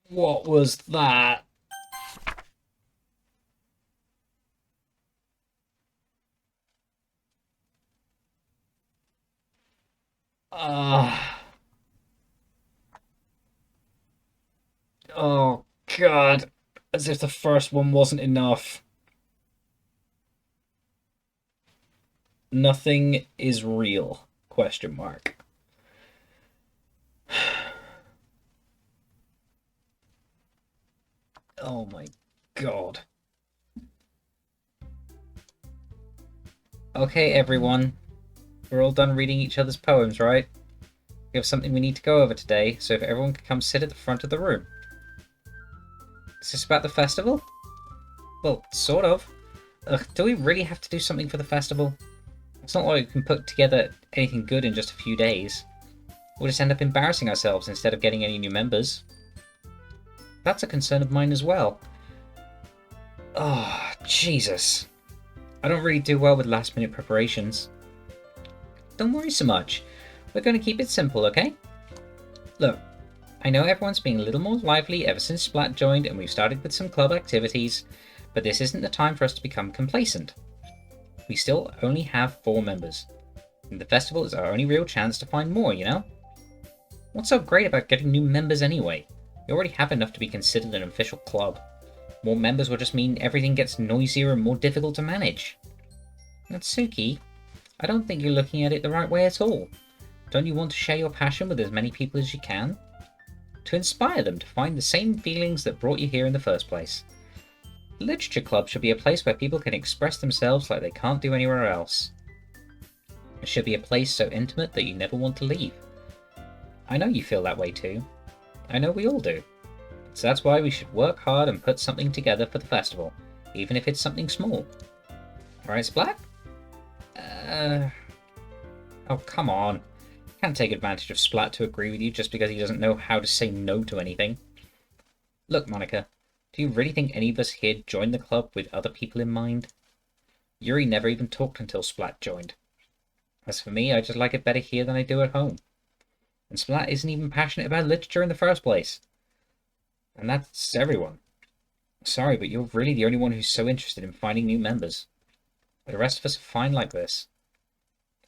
What was that? Ah. Oh, God. As if the first one wasn't enough. Nothing is real. Question mark. Oh my God. Okay, everyone. We're all done reading each other's poems, right? We have something we need to go over today, so if everyone could come sit at the front of the room. Is this about the festival? Well, sort of. Ugh, do we really have to do something for the festival? It's not like we can put together anything good in just a few days. We'll just end up embarrassing ourselves instead of getting any new members. That's a concern of mine as well. Oh, Jesus. I don't really do well with last minute preparations. Don't worry so much. We're going to keep it simple, okay? Look, I know everyone's been a little more lively ever since Splat joined and we've started with some club activities, but this isn't the time for us to become complacent. We still only have 4 members, and the festival is our only real chance to find more, you know? What's so great about getting new members anyway? We already have enough to be considered an official club. More members will just mean everything gets noisier and more difficult to manage. Natsuki, I don't think you're looking at it the right way at all. Don't you want to share your passion with as many people as you can? To inspire them to find the same feelings that brought you here in the first place. The Literature Club should be a place where people can express themselves like they can't do anywhere else. It should be a place so intimate that you never want to leave. I know you feel that way too. I know we all do. So that's why we should work hard and put something together for the festival, even if it's something small. Right, Splat? Oh, come on. Can't take advantage of Splat to agree with you just because he doesn't know how to say no to anything. Look, Monica, do you really think any of us here joined the club with other people in mind? Yuri never even talked until Splat joined. As for me, I just like it better here than I do at home. And Splat isn't even passionate about literature in the first place. And that's everyone. Sorry, but you're really the only one who's so interested in finding new members. The rest of us are fine like this.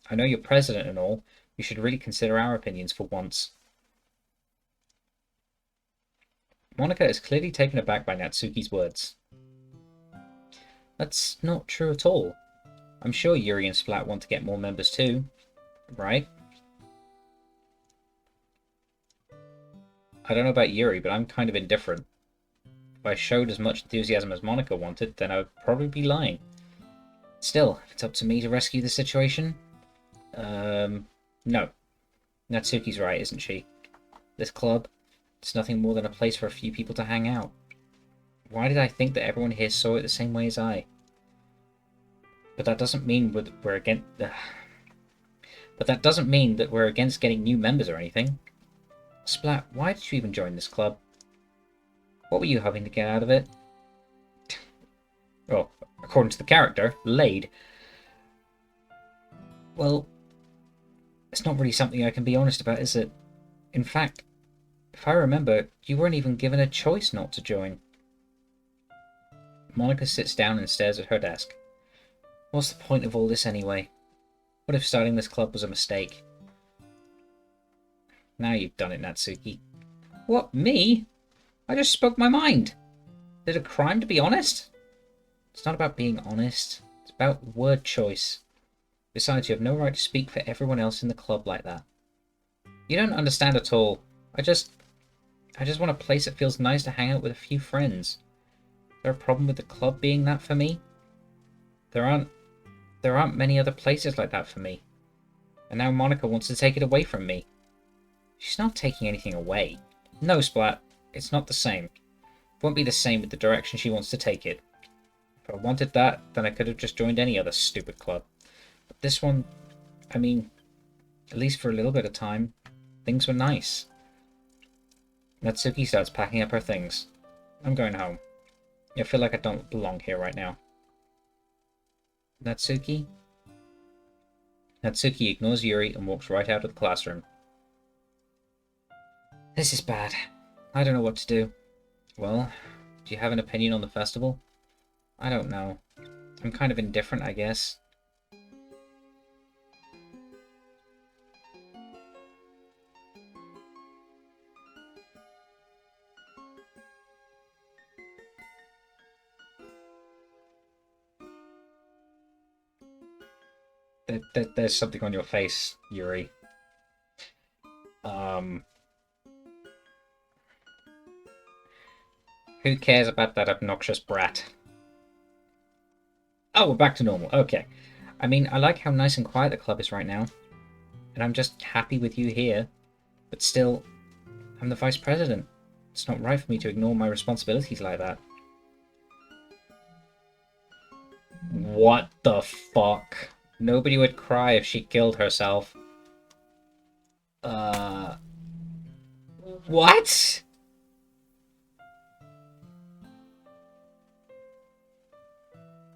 I know you're president and all. You should really consider our opinions for once. Monica is clearly taken aback by Natsuki's words. That's not true at all. I'm sure Yuri and Splat want to get more members too, right? I don't know about Yuri, but I'm kind of indifferent. If I showed as much enthusiasm as Monica wanted, then I would probably be lying. Still, if it's up to me to rescue the situation... no. Natsuki's right, isn't she? This club, it's nothing more than a place for a few people to hang out. Why did I think that everyone here saw it the same way as I? But that doesn't mean we're against... But that doesn't mean that we're against getting new members or anything. Splat, why did you even join this club? What were you hoping to get out of it? Well, according to the character, laid. Well, it's not really something I can be honest about, is it? In fact, if I remember, you weren't even given a choice not to join. Monica sits down and stares at her desk. What's the point of all this anyway? What if starting this club was a mistake? Now you've done it, Natsuki. What, me? I just spoke my mind. Is it a crime to be honest? It's not about being honest. It's about word choice. Besides, you have no right to speak for everyone else in the club like that. You don't understand at all. I just want a place that feels nice to hang out with a few friends. Is there a problem with the club being that for me? There aren't many other places like that for me. And now Monica wants to take it away from me. She's not taking anything away. No, Splat. It's not the same. It won't be the same with the direction she wants to take it. If I wanted that, then I could have just joined any other stupid club. But this one, I mean, at least for a little bit of time, things were nice. Natsuki starts packing up her things. I'm going home. I feel like I don't belong here right now. Natsuki? Natsuki ignores Yuri and walks right out of the classroom. This is bad. I don't know what to do. Well, do you have an opinion on the festival? I don't know. I'm kind of indifferent, I guess. There's something on your face, Yuri. Um, who cares about that obnoxious brat? Oh, we're back to normal. Okay. I mean, I like how nice and quiet the club is right now. And I'm just happy with you here. But still, I'm the vice president. It's not right for me to ignore my responsibilities like that. What the fuck? Nobody would cry if she killed herself. What?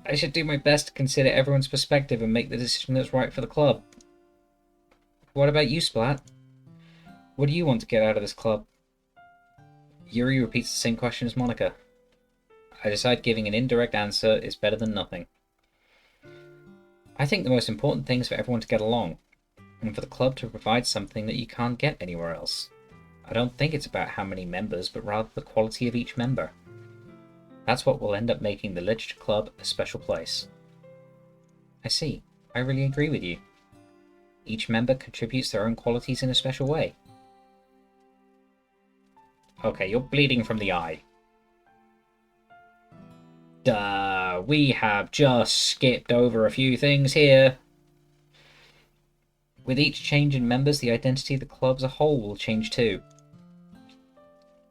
I should do my best to consider everyone's perspective and make the decision that's right for the club. What about you, Splat? What do you want to get out of this club? Yuri repeats the same question as Monica. I decide giving an indirect answer is better than nothing. I think the most important thing is for everyone to get along, and for the club to provide something that you can't get anywhere else. I don't think it's about how many members, but rather the quality of each member. That's what will end up making the Literature Club a special place. I see. I really agree with you. Each member contributes their own qualities in a special way. Okay, you're bleeding from the eye. Duh, we have just skipped over a few things here. With each change in members, the identity of the club as a whole will change too.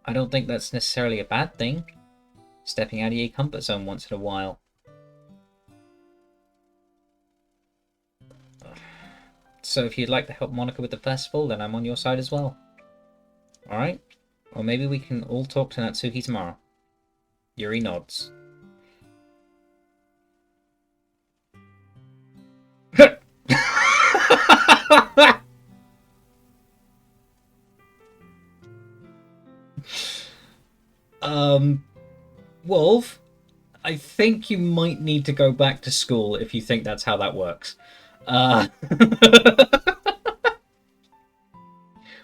I don't think that's necessarily a bad thing. Stepping out of your comfort zone once in a while. So if you'd like to help Monica with the festival, then I'm on your side as well. Alright? Or maybe we can all talk to Natsuki tomorrow. Yuri nods. Wolf, I think you might need to go back to school if you think that's how that works.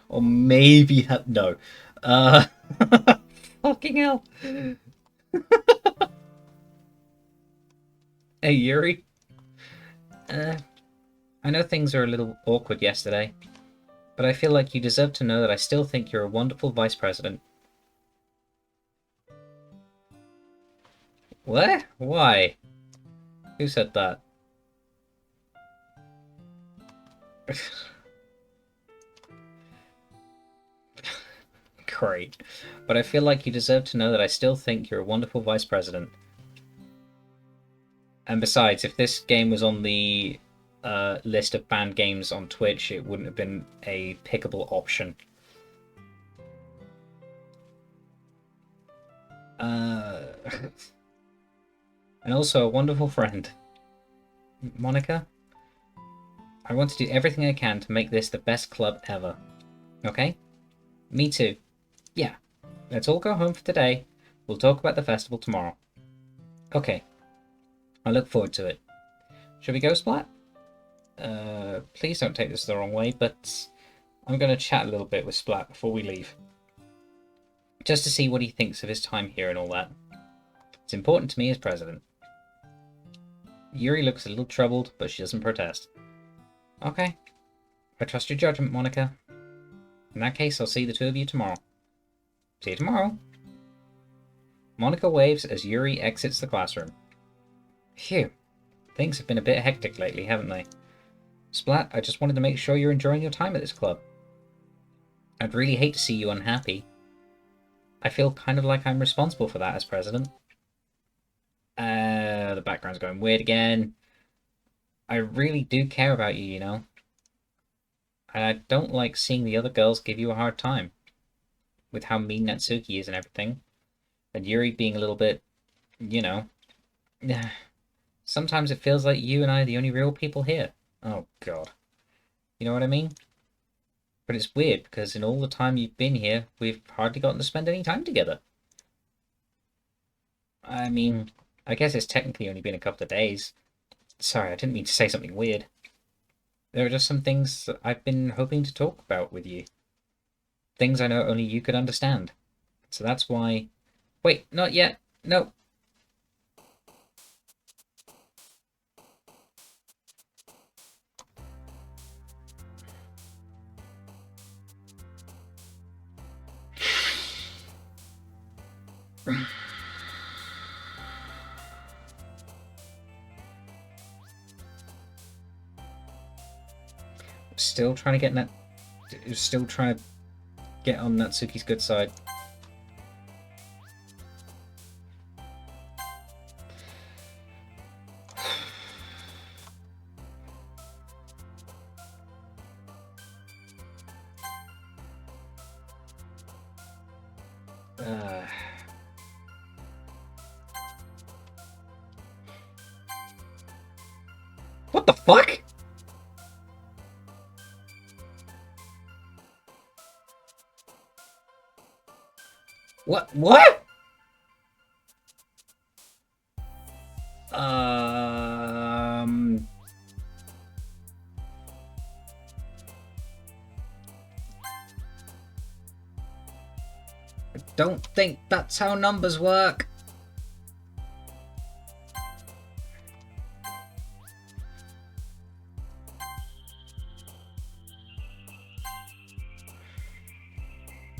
Or maybe no. Fucking hell. Hey, Yuri. I know things are a little awkward yesterday, but I feel like you deserve to know that I still think you're a wonderful vice president. What? Why? Who said that? Great. But I feel like you deserve to know that I still think you're a wonderful vice president. And besides, if this game was on the list of banned games on Twitch, it wouldn't have been a pickable option. And also a wonderful friend. Monica, I want to do everything I can to make this the best club ever. Okay? Me too. Yeah. Let's all go home for today. We'll talk about the festival tomorrow. Okay. I look forward to it. Should we go, Splat? Please don't take this the wrong way, but I'm going to chat a little bit with Splat before we leave. Just to see what he thinks of his time here and all that. It's important to me as president. Yuri looks a little troubled, but she doesn't protest. Okay. I trust your judgment, Monica. In that case, I'll see the two of you tomorrow. See you tomorrow. Monica waves as Yuri exits the classroom. Phew. Things have been a bit hectic lately, haven't they? Splat, I just wanted to make sure you're enjoying your time at this club. I'd really hate to see you unhappy. I feel kind of like I'm responsible for that as president. The background's going weird again. I really do care about you, you know. And I don't like seeing the other girls give you a hard time. With how mean Natsuki is and everything. And Yuri being a little bit, you know. Sometimes it feels like you and I are the only real people here. Oh, God. You know what I mean? But it's weird, because in all the time you've been here, we've hardly gotten to spend any time together. I mean, I guess it's technically only been a couple of days. Sorry, I didn't mean to say something weird. There are just some things that I've been hoping to talk about with you. Things I know only you could understand. So that's why... Wait, not yet. No. Still trying to get still trying to get on Natsuki's good side. What the fuck? What? I don't think that's how numbers work.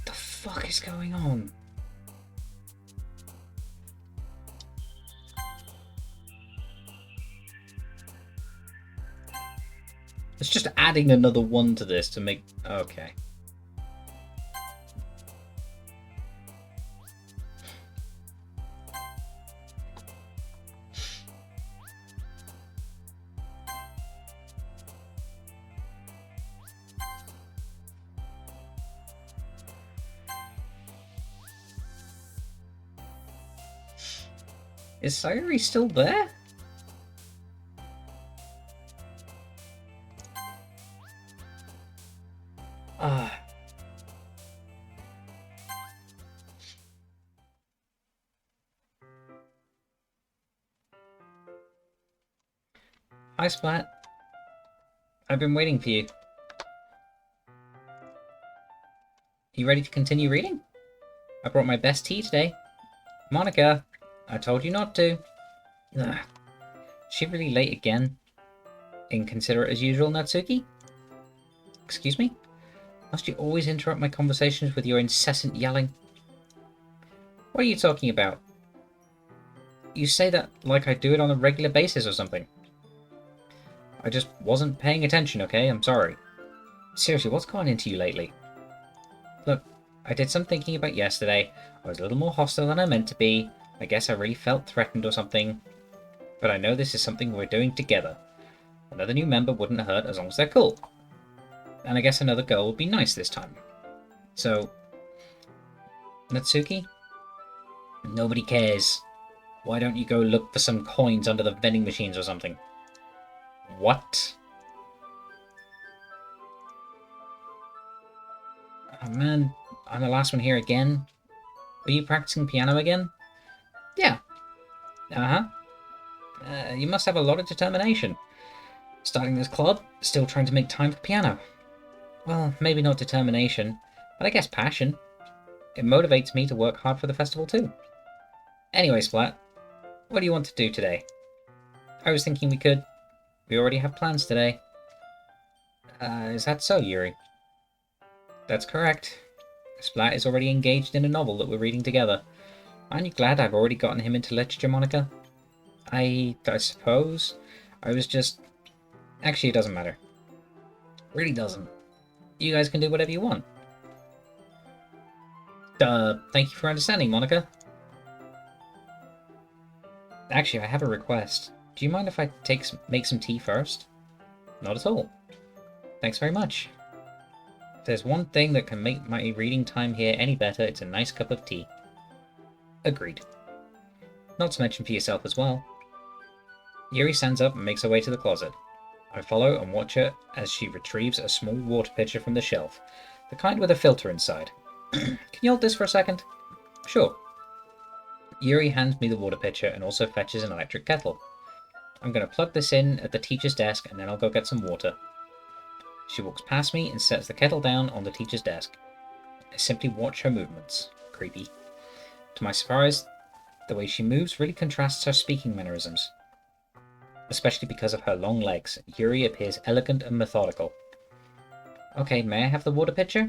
The fuck is going on? It's just adding another one to this to make... Okay. Is Sayuri still there? Hi, Splat. I've been waiting for you. You ready to continue reading? I brought my best tea today. Monica, I told you not to. Ugh. She really late again? Inconsiderate as usual, Natsuki? Excuse me? Must you always interrupt my conversations with your incessant yelling? What are you talking about? You say that like I do it on a regular basis or something. I just wasn't paying attention, okay? I'm sorry. Seriously, what's gone into you lately? Look, I did some thinking about yesterday. I was a little more hostile than I meant to be. I guess I really felt threatened or something. But I know this is something we're doing together. Another new member wouldn't hurt as long as they're cool. And I guess another girl would be nice this time. So... Natsuki? Nobody cares. Why don't you go look for some coins under the vending machines or something? What? Oh man, I'm the last one here again. Are you practicing piano again? Yeah. Uh-huh. You must have a lot of determination. Starting this club, still trying to make time for piano. Well, maybe not determination, but I guess passion. It motivates me to work hard for the festival too. Anyway, Splat, what do you want to do today? I was thinking we already have plans today. Is that so, Yuri? That's correct. Splat is already engaged in a novel that we're reading together. Aren't you glad I've already gotten him into literature, Monica? I suppose. I was just... Actually, it doesn't matter. It really doesn't. You guys can do whatever you want. Thank you for understanding, Monica. Actually, I have a request. Do you mind if I make some tea first? Not at all. Thanks very much. If there's one thing that can make my reading time here any better, it's a nice cup of tea. Agreed. Not to mention for yourself as well. Yuri stands up and makes her way to the closet. I follow and watch her as she retrieves a small water pitcher from the shelf, the kind with a filter inside. Can you hold this for a second? Sure. Yuri hands me the water pitcher and also fetches an electric kettle. I'm going to plug this in at the teacher's desk and then I'll go get some water. She walks past me and sets the kettle down on the teacher's desk. I simply watch her movements. Creepy. To my surprise, the way she moves really contrasts her speaking mannerisms. Especially because of her long legs, Yuri appears elegant and methodical. Okay, may I have the water pitcher?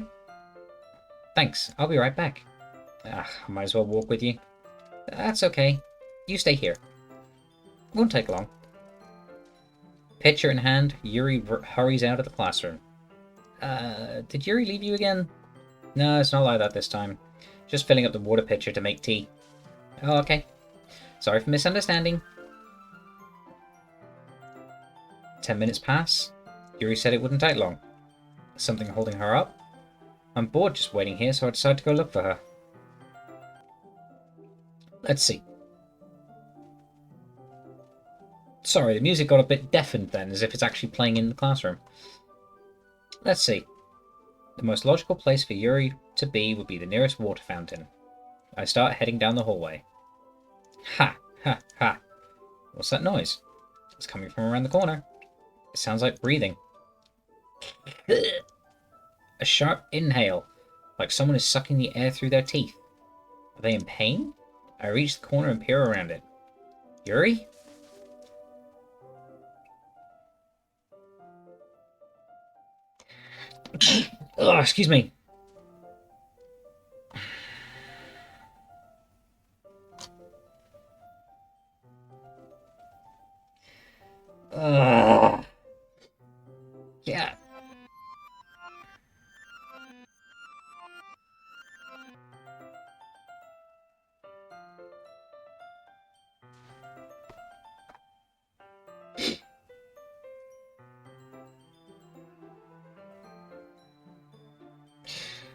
Thanks, I'll be right back. I might as well walk with you. That's okay. You stay here. Won't take long. Pitcher in hand, Yuri hurries out of the classroom. Did Yuri leave you again? No, it's not like that this time. Just filling up the water pitcher to make tea. Oh, okay. Sorry for misunderstanding. 10 minutes pass. Yuri said it wouldn't take long. Something holding her up? I'm bored just waiting here, so I decided to go look for her. Let's see. Sorry, the music got a bit deafened then, as if it's actually playing in the classroom. Let's see. The most logical place for Yuri to be would be the nearest water fountain. I start heading down the hallway. Ha! Ha! Ha! What's that noise? It's coming from around the corner. It sounds like breathing. A sharp inhale, like someone is sucking the air through their teeth. Are they in pain? I reach the corner and peer around it. Yuri? Oh, excuse me. Yeah.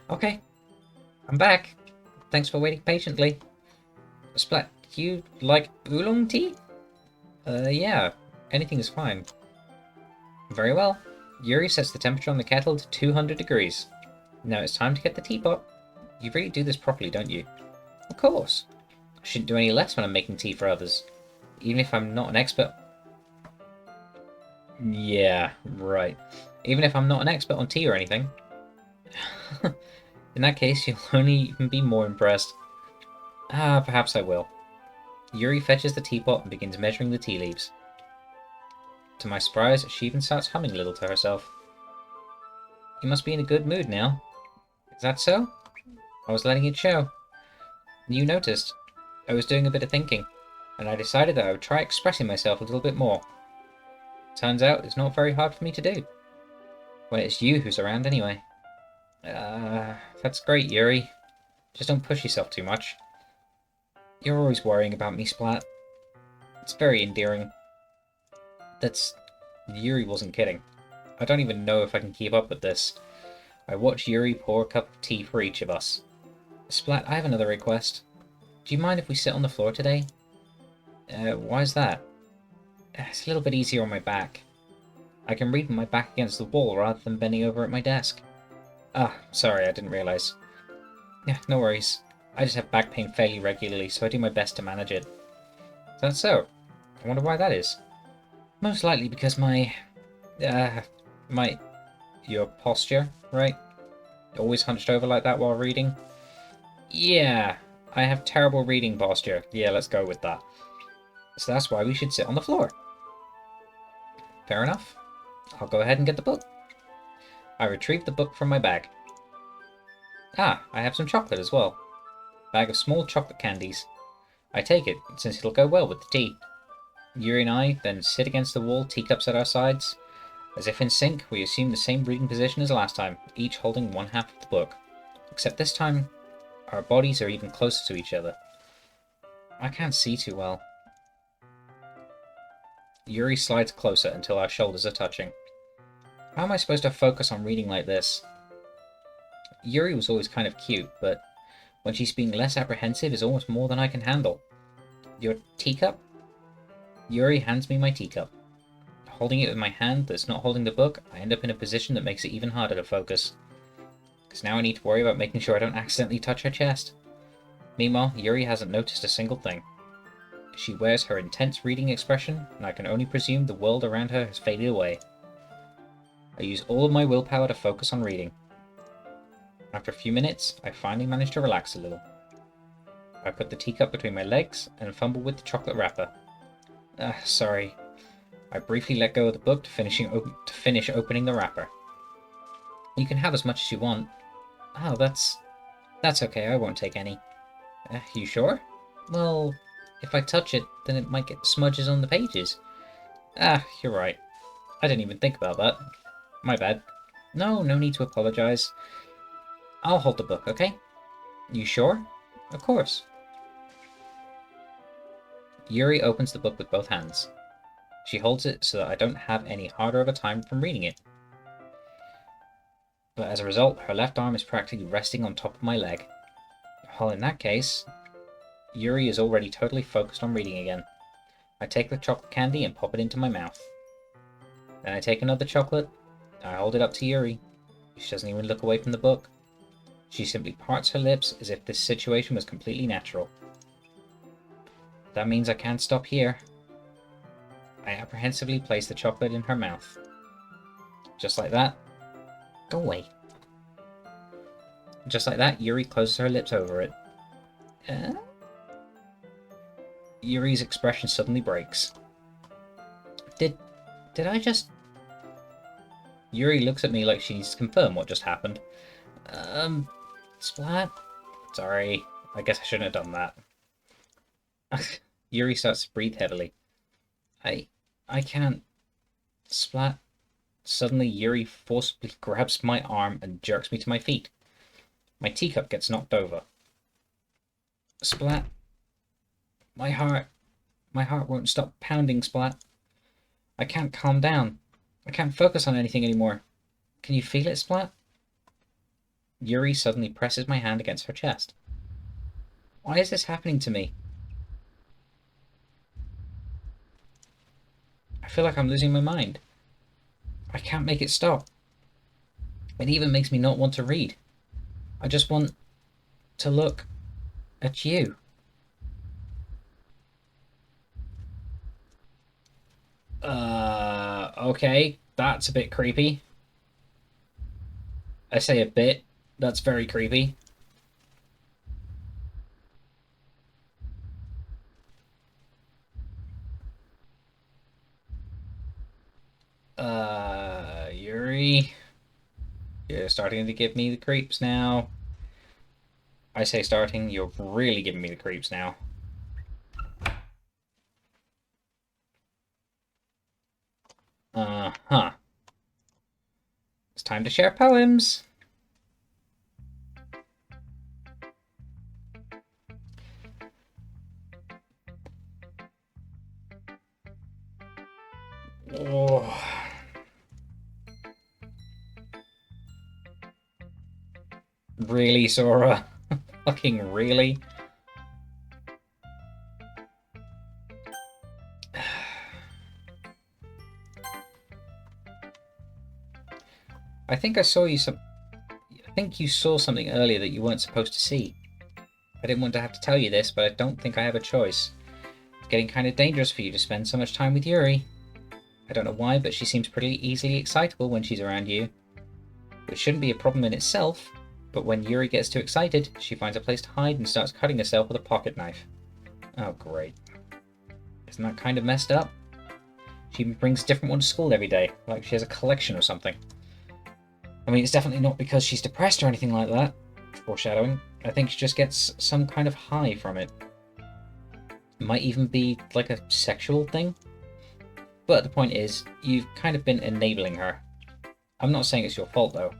Okay, I'm back. Thanks for waiting patiently. Splat, do you like oolong tea? Yeah. Anything is fine. Very well. Yuri sets the temperature on the kettle to 200 degrees. Now it's time to get the teapot. You really do this properly, don't you? Of course. I shouldn't do any less when I'm making tea for others. Even if I'm not an expert... Yeah, right. Even if I'm not an expert on tea or anything. In that case, you'll only even be more impressed. Perhaps I will. Yuri fetches the teapot and begins measuring the tea leaves. To my surprise, she even starts humming a little to herself. You must be in a good mood now. Is that so? I was letting it show. You noticed. I was doing a bit of thinking, and I decided that I would try expressing myself a little bit more. Turns out it's not very hard for me to do. When it's you who's around anyway. That's great, Yuri. Just don't push yourself too much. You're always worrying about me, Splat. It's very endearing. Yuri wasn't kidding. I don't even know if I can keep up with this. I watch Yuri pour a cup of tea for each of us. Splat, I have another request. Do you mind if we sit on the floor today? Why is that? It's a little bit easier on my back. I can read with my back against the wall rather than bending over at my desk. Sorry, I didn't realise. Yeah, no worries. I just have back pain fairly regularly, so I do my best to manage it. Is that so? I wonder why that is. Most likely because your posture, right? Always hunched over like that while reading? Yeah, I have terrible reading posture. Yeah, let's go with that. So that's why we should sit on the floor. Fair enough. I'll go ahead and get the book. I retrieve the book from my bag. I have some chocolate as well. Bag of small chocolate candies. I take it, since it'll go well with the tea. Yuri and I then sit against the wall, teacups at our sides. As if in sync, we assume the same reading position as last time, each holding one half of the book. Except this time, our bodies are even closer to each other. I can't see too well. Yuri slides closer until our shoulders are touching. How am I supposed to focus on reading like this? Yuri was always kind of cute, but when she's being less apprehensive is almost more than I can handle. Your teacup? Yuri hands me my teacup. Holding it with my hand that's not holding the book, I end up in a position that makes it even harder to focus. Because now I need to worry about making sure I don't accidentally touch her chest. Meanwhile, Yuri hasn't noticed a single thing. She wears her intense reading expression, and I can only presume the world around her has faded away. I use all of my willpower to focus on reading. After a few minutes, I finally manage to relax a little. I put the teacup between my legs and fumble with the chocolate wrapper. Sorry. I briefly let go of the book to finish opening the wrapper. You can have as much as you want. Oh, that's okay, I won't take any. You sure? Well, if I touch it, then it might get smudges on the pages. You're right. I didn't even think about that. My bad. No need to apologize. I'll hold the book, okay? You sure? Of course. Yuri opens the book with both hands. She holds it so that I don't have any harder of a time from reading it. But as a result, her left arm is practically resting on top of my leg. Well, in that case, Yuri is already totally focused on reading again. I take the chocolate candy and pop it into my mouth. Then I take another chocolate. I hold it up to Yuri. She doesn't even look away from the book. She simply parts her lips as if this situation was completely natural. That means I can't stop here. I apprehensively place the chocolate in her mouth. Just like that. Go away. Just like that, Yuri closes her lips over it. Yuri's expression suddenly breaks. Did I just... Yuri looks at me like she needs to confirm what just happened. Splat? Sorry, I guess I shouldn't have done that. Yuri starts to breathe heavily. I can't... Splat. Suddenly, Yuri forcibly grabs my arm and jerks me to my feet. My teacup gets knocked over. Splat. My heart won't stop pounding, Splat. I can't calm down. I can't focus on anything anymore. Can you feel it, Splat? Yuri suddenly presses my hand against her chest. Why is this happening to me? I feel like I'm losing my mind. I can't make it stop. It even makes me not want to read. I just want to look at you. Okay, that's a bit creepy. I say a bit, that's very creepy. Yuri, you're starting to give me the creeps now. I say starting, you're really giving me the creeps now. It's time to share poems. Oh. Really, Sora? Fucking really? I think you saw something earlier that you weren't supposed to see. I didn't want to have to tell you this, but I don't think I have a choice. It's getting kind of dangerous for you to spend so much time with Yuri. I don't know why, but she seems pretty easily excitable when she's around you. Which shouldn't be a problem in itself, but when Yuri gets too excited, she finds a place to hide and starts cutting herself with a pocket knife. Oh, great. Isn't that kind of messed up? She brings a different one to school every day, like she has a collection or something. I mean, it's definitely not because she's depressed or anything like that. Foreshadowing. I think she just gets some kind of high from it. It might even be like a sexual thing. But the point is, you've kind of been enabling her. I'm not saying it's your fault though,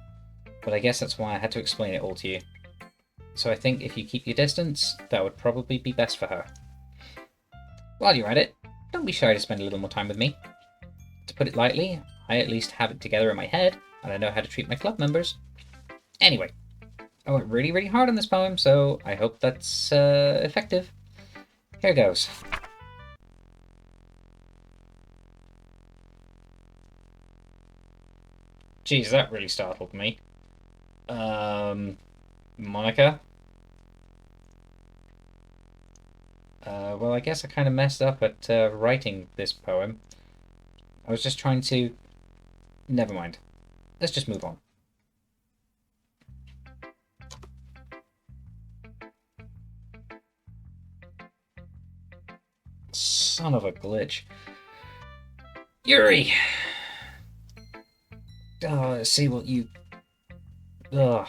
but I guess that's why I had to explain it all to you. So I think if you keep your distance, that would probably be best for her. While you're at it, don't be shy to spend a little more time with me. To put it lightly, I at least have it together in my head, and I know how to treat my club members. Anyway, I went really, really hard on this poem, so I hope that's effective. Here goes. Jeez, that really startled me. Monica? Well, I guess I kind of messed up at writing this poem. I was just trying to... Never mind. Let's just move on. Son of a glitch. Yuri! Oh, let's see what you... Ugh.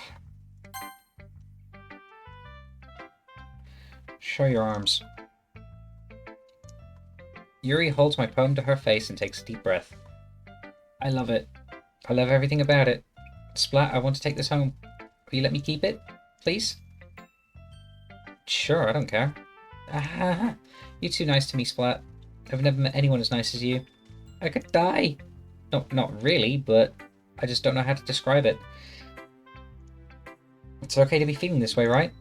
Show your arms. Yuri holds my poem to her face and takes a deep breath. I love it. I love everything about it. Splat, I want to take this home. Will you let me keep it? Please? Sure, I don't care. Ah, you're too nice to me, Splat. I've never met anyone as nice as you. I could die. No, not really, but I just don't know how to describe it. It's okay to be feeling this way, right?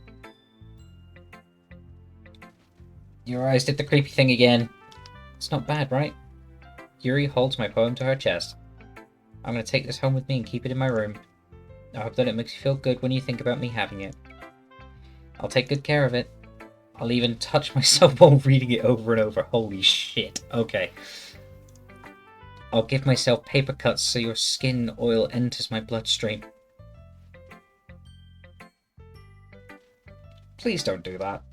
Your eyes did the creepy thing again. It's not bad, right? Yuri holds my poem to her chest. I'm going to take this home with me and keep it in my room. I hope that it makes you feel good when you think about me having it. I'll take good care of it. I'll even touch myself while reading it over and over. Holy shit. Okay. I'll give myself paper cuts so your skin oil enters my bloodstream. Please don't do that.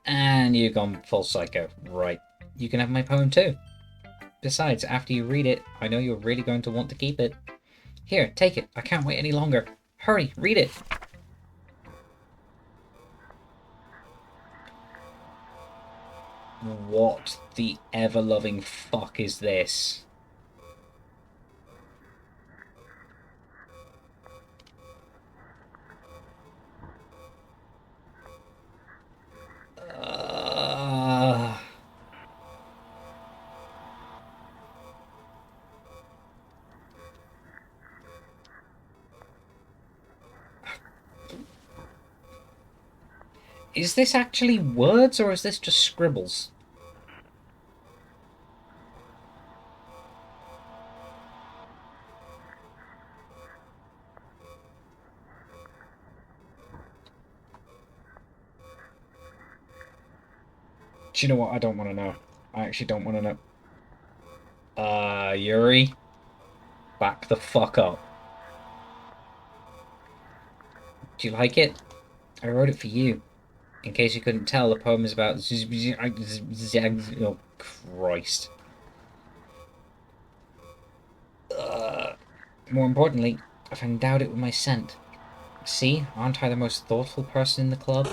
And you've gone full psycho. Right. You can have my poem too. Besides, after you read it, I know you're really going to want to keep it. Here, take it. I can't wait any longer. Hurry, read it. What the ever-loving fuck is this? Is this actually words or is this just scribbles? Do you know what? I don't want to know. I actually don't want to know. Yuri? Back the fuck up. Do you like it? I wrote it for you. In case you couldn't tell, the poem is about... Oh, Christ. More importantly, I've endowed it with my scent. See? Aren't I the most thoughtful person in the club?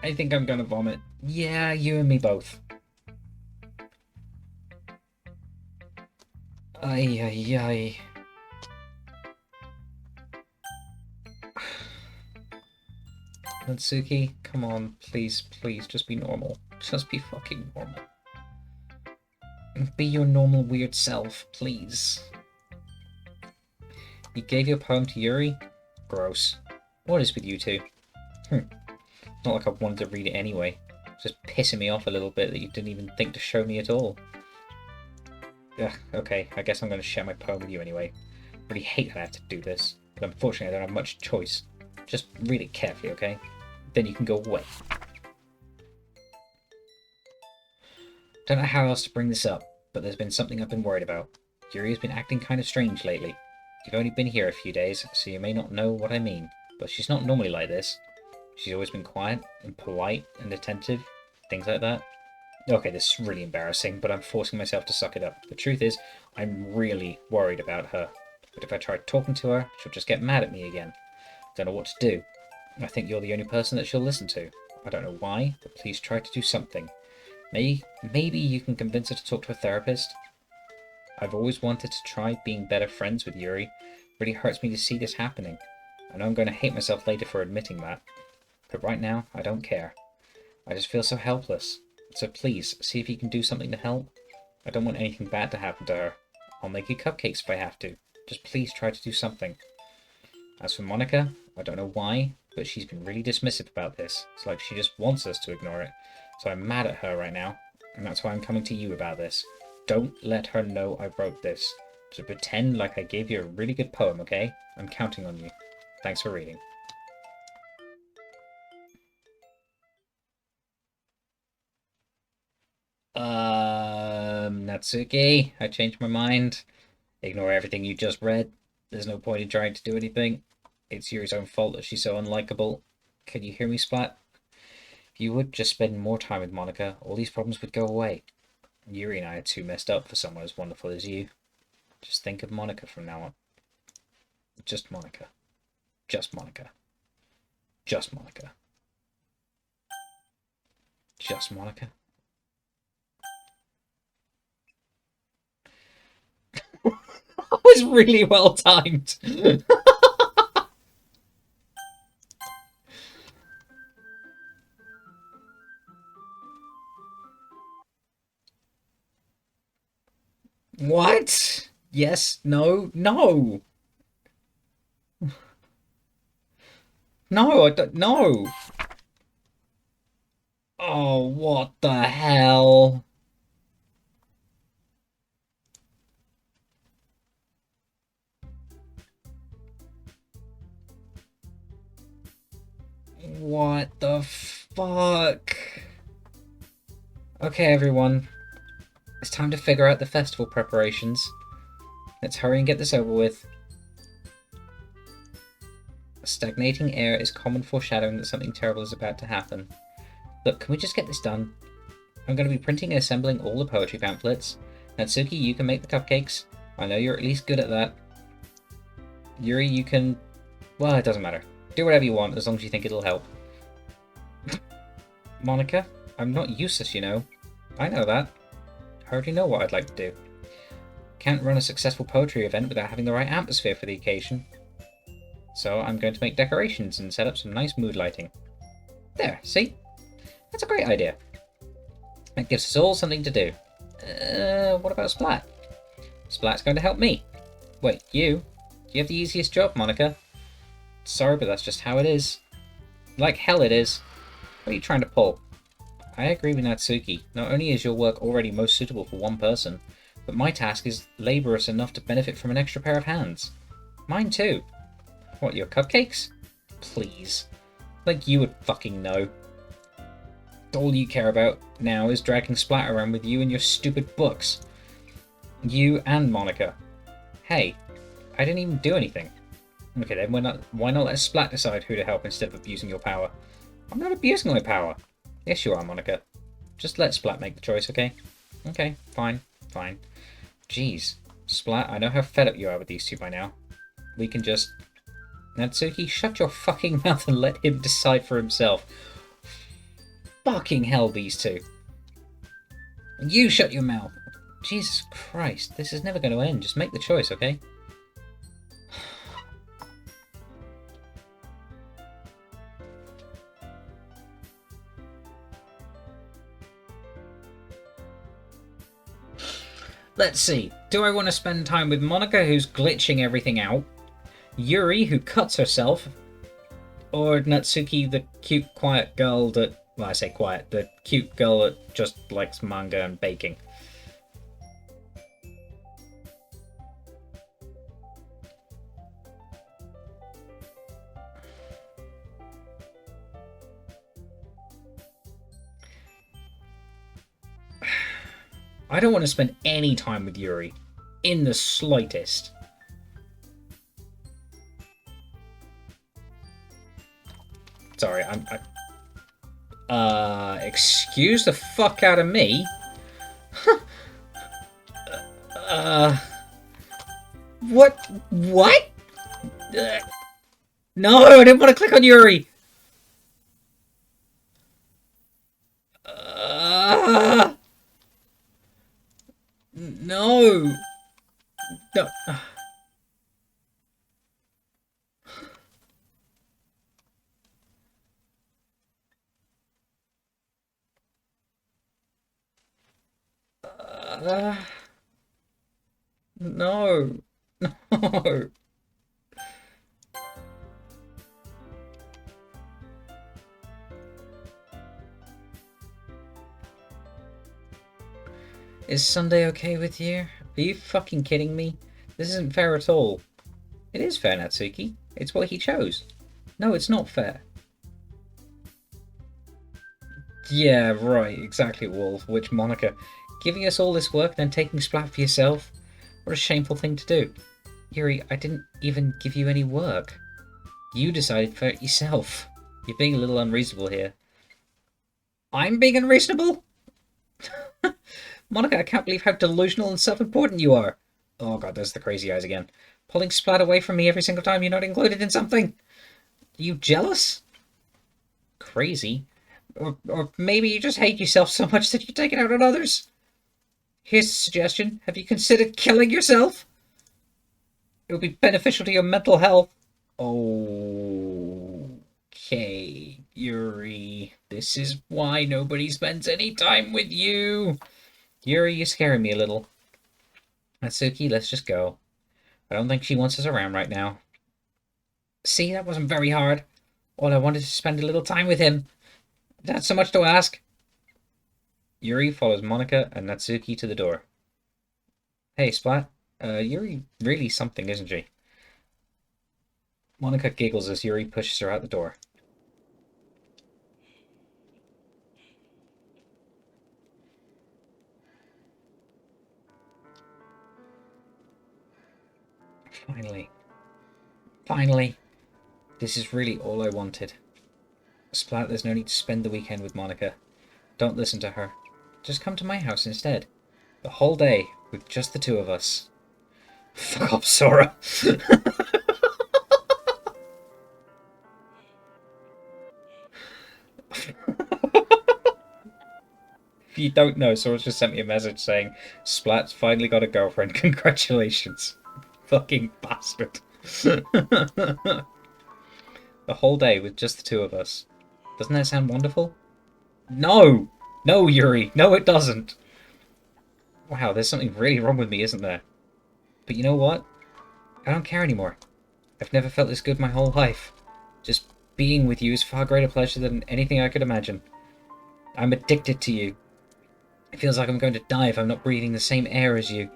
I think I'm gonna vomit. Yeah, you and me both. Ay, ay, ay. Natsuki, come on, please, please, just be normal. Just be fucking normal. Be your normal weird self, please. You gave your poem to Yuri? Gross. What is with you two? Not like I wanted to read it anyway. It's just pissing me off a little bit that you didn't even think to show me at all. Ugh, okay, I guess I'm going to share my poem with you anyway. Really hate that I have to do this, but unfortunately I don't have much choice. Just read it carefully, okay? Then you can go away. Don't know how else to bring this up, but there's been something I've been worried about. Yuri has been acting kind of strange lately. You've only been here a few days, so you may not know what I mean, but she's not normally like this. She's always been quiet and polite and attentive, things like that. Okay, this is really embarrassing, but I'm forcing myself to suck it up. The truth is, I'm really worried about her. But if I try talking to her, she'll just get mad at me again. Don't know what to do. I think you're the only person that she'll listen to. I don't know why, but please try to do something. Maybe you can convince her to talk to a therapist. I've always wanted to try being better friends with Yuri. It really hurts me to see this happening. I know I'm going to hate myself later for admitting that. But right now, I don't care. I just feel so helpless. So please, see if you can do something to help. I don't want anything bad to happen to her. I'll make you cupcakes if I have to. Just please try to do something. As for Monica, I don't know why, but she's been really dismissive about this. It's like she just wants us to ignore it. So I'm mad at her right now, and that's why I'm coming to you about this. Don't let her know I wrote this. So pretend like I gave you a really good poem, okay? I'm counting on you. Thanks for reading. Natsuki, I changed my mind. Ignore everything you just read. There's no point in trying to do anything. It's Yuri's own fault that she's so unlikable. Can you hear me, Splat? If you would just spend more time with Monica, all these problems would go away. Yuri and I are too messed up for someone as wonderful as you. Just think of Monica from now on. Just Monica. Just Monica. Just Monica. Just Monica. That was really well timed. What? Yes, no, no. No, I don't, no. Oh, what the hell? What the fuck? Okay, everyone. It's time to figure out the festival preparations. Let's hurry and get this over with. Stagnating air is common foreshadowing that something terrible is about to happen. Look, can we just get this done? I'm going to be printing and assembling all the poetry pamphlets. Natsuki, you can make the cupcakes. I know you're at least good at that. Yuri, you can... Well, it doesn't matter. Do whatever you want, as long as you think it'll help. Monica, I'm not useless, you know. I know that. I already know what I'd like to do. Can't run a successful poetry event without having the right atmosphere for the occasion. So I'm going to make decorations and set up some nice mood lighting. There, see? That's a great idea. That gives us all something to do. What about Splat? Splat's going to help me. Wait, you? You have the easiest job, Monica. Sorry, but that's just how it is. Like hell it is. What are you trying to pull? I agree with Natsuki. Not only is your work already most suitable for one person, but my task is laborious enough to benefit from an extra pair of hands. Mine too. What, your cupcakes? Please. Like you would fucking know. All you care about now is dragging Splat around with you and your stupid books. You and Monica. Hey, I didn't even do anything. Okay then, why not let Splat decide who to help instead of abusing your power? I'm not abusing my power. Yes you are, Monica. Just let Splat make the choice, okay? Okay, fine, fine. Jeez. Splat, I know how fed up you are with these two by now. We can just... Natsuki, shut your fucking mouth and let him decide for himself. Fucking hell, these two. You shut your mouth. Jesus Christ, this is never going to end. Just make the choice, okay? Let's see. Do I want to spend time with Monica, who's glitching everything out? Yuri, who cuts herself? Or Natsuki, the cute, quiet girl that... Well, I say quiet. The cute girl that just likes manga and baking. I don't want to spend any time with Yuri. In the slightest. Sorry, excuse the fuck out of me? What? What? No, I didn't want to click on Yuri! No! No. No. No. Is Sunday okay with you? Are you fucking kidding me? This isn't fair at all. It is fair, Natsuki. It's what he chose. No, it's not fair. Yeah, right, exactly, Wolf. Which Monica? Giving us all this work, then taking Splat for yourself? What a shameful thing to do. Yuri, I didn't even give you any work. You decided for it yourself. You're being a little unreasonable here. I'm being unreasonable? Monica, I can't believe how delusional and self-important you are. Oh god, there's the crazy eyes again. Pulling Splat away from me every single time you're not included in something. Are you jealous? Crazy? Or maybe you just hate yourself so much that you take it out on others? Here's a suggestion. Have you considered killing yourself? It would be beneficial to your mental health. Okay, Yuri. This is why nobody spends any time with you. Yuri, you're scaring me a little. Natsuki, let's just go. I don't think she wants us around right now. See, that wasn't very hard. All I wanted to spend a little time with him. That's so much to ask. Yuri follows Monica and Natsuki to the door. Hey, Splat. Yuri really something, isn't she? Monica giggles as Yuri pushes her out the door. Finally. Finally. This is really all I wanted. Splat, there's no need to spend the weekend with Monica. Don't listen to her. Just come to my house instead. The whole day, with just the two of us. Fuck off, Sora. If you don't know, Sora's just sent me a message saying, Splat's finally got a girlfriend. Congratulations. Fucking bastard. The whole day with just the two of us. Doesn't that sound wonderful? No! No, Yuri! No, it doesn't! Wow, there's something really wrong with me, isn't there? But you know what? I don't care anymore. I've never felt this good my whole life. Just being with you is far greater pleasure than anything I could imagine. I'm addicted to you. It feels like I'm going to die if I'm not breathing the same air as you.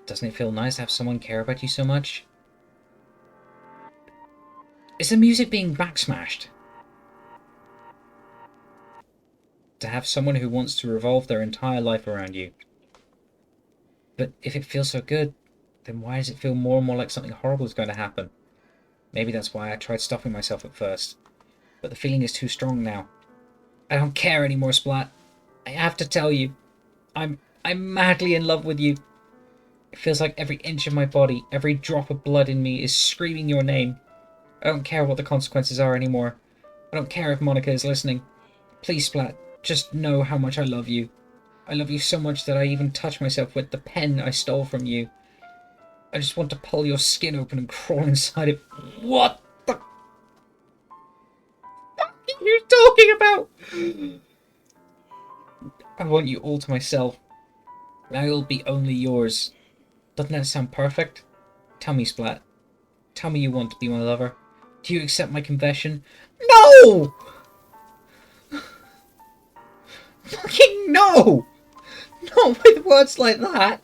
Doesn't it feel nice to have someone care about you so much? Is the music being backsmashed? To have someone who wants to revolve their entire life around you. But if it feels so good, then why does it feel more and more like something horrible is going to happen? Maybe that's why I tried stopping myself at first. But the feeling is too strong now. I don't care anymore, Splat. I have to tell you. I'm madly in love with you. It feels like every inch of my body, every drop of blood in me is screaming your name. I don't care what the consequences are anymore. I don't care if Monica is listening. Please, Splat, just know how much I love you. I love you so much that I even touch myself with the pen I stole from you. I just want to pull your skin open and crawl inside it. What the fuck are you talking about? I want you all to myself. I'll be only yours. Doesn't that sound perfect? Tell me, Splat. Tell me you want to be my lover. Do you accept my confession? No! Fucking no! Not with words like that!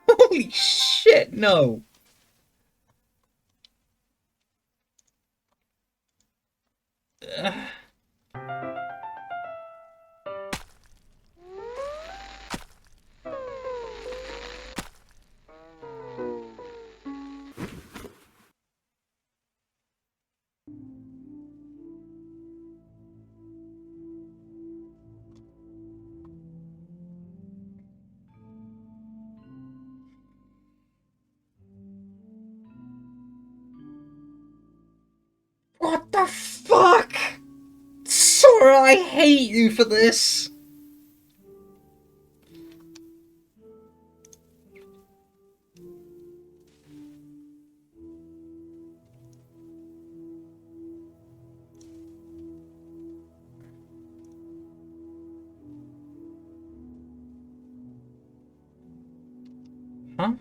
Holy shit, no! What the fuck? Sora, I hate you for this! Huh?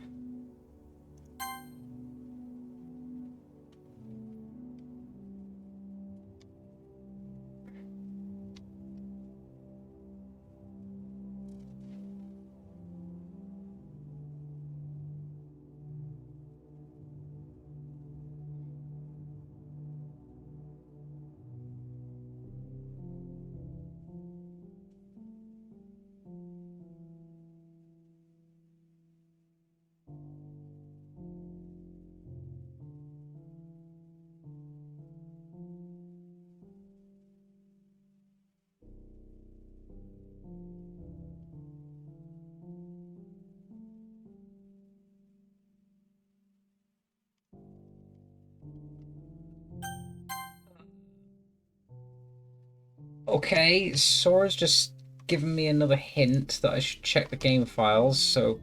Okay, Sora's just given me another hint that I should check the game files, so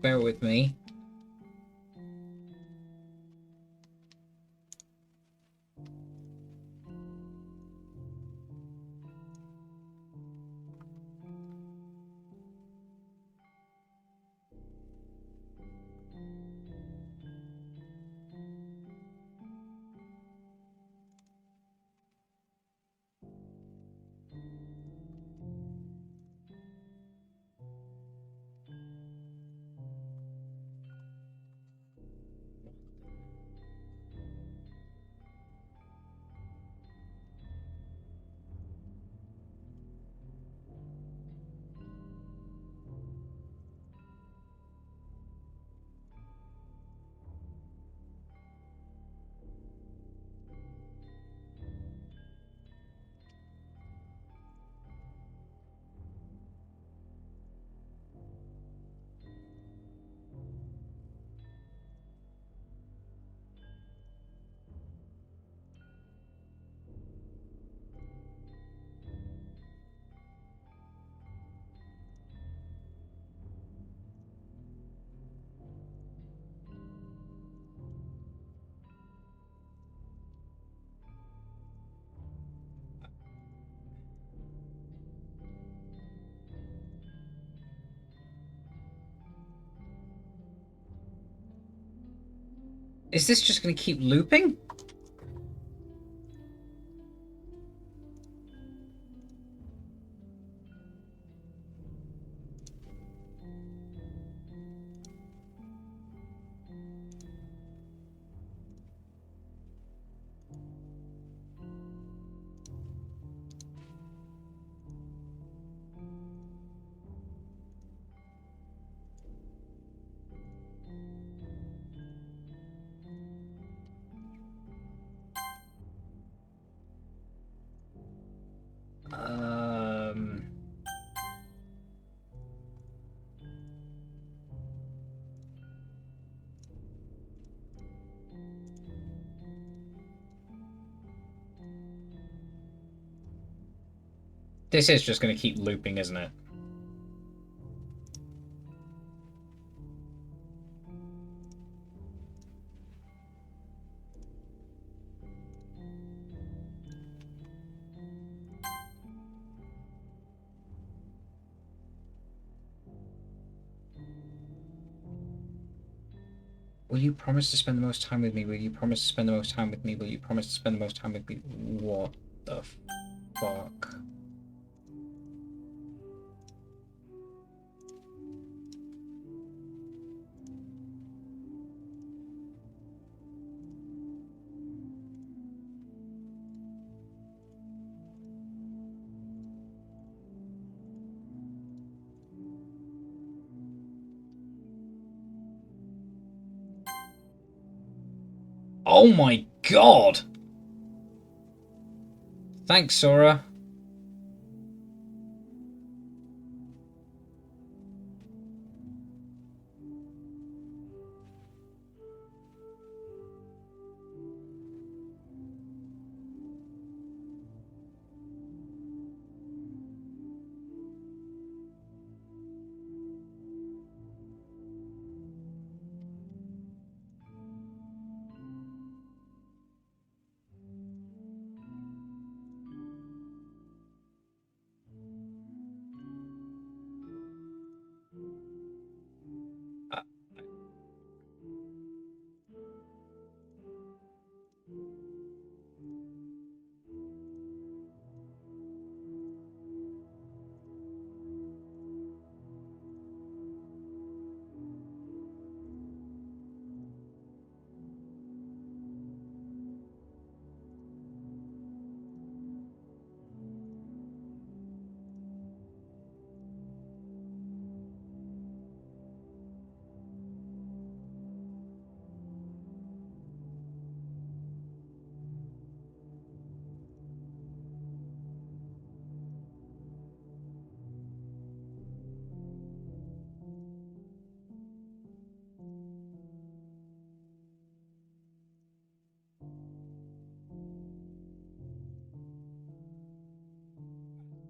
bear with me. Is this just going to keep looping? Um... This is just going to keep looping, isn't it? Will you promise to spend the most time with me? Will you promise to spend the most time with me? Will you promise to spend the most time with me? What the fuck? Oh my god! Thanks, Sora.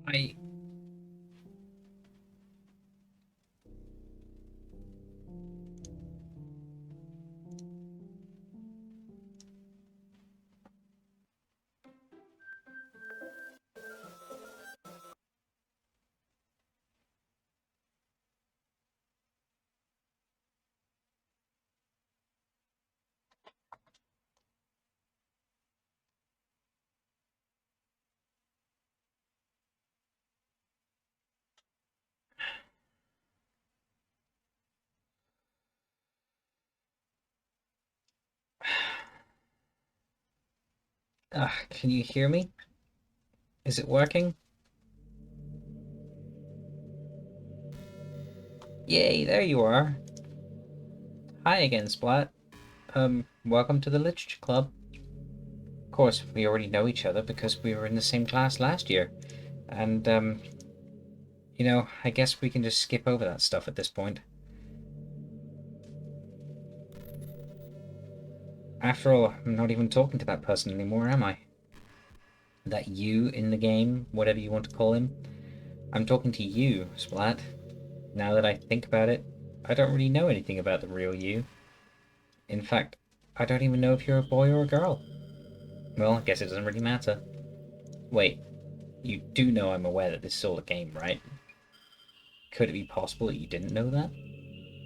I... can you hear me? Is it working? Yay, there you are. Hi again, Splat. Welcome to the Literature Club. Of course, we already know each other because we were in the same class last year. And, you know, I guess we can just skip over that stuff at this point. After all, I'm not even talking to that person anymore, am I? That you in the game, whatever you want to call him. I'm talking to you, Splat. Now that I think about it, I don't really know anything about the real you. In fact, I don't even know if you're a boy or a girl. Well, I guess it doesn't really matter. Wait, you do know I'm aware that this is all a game, right? Could it be possible that you didn't know that?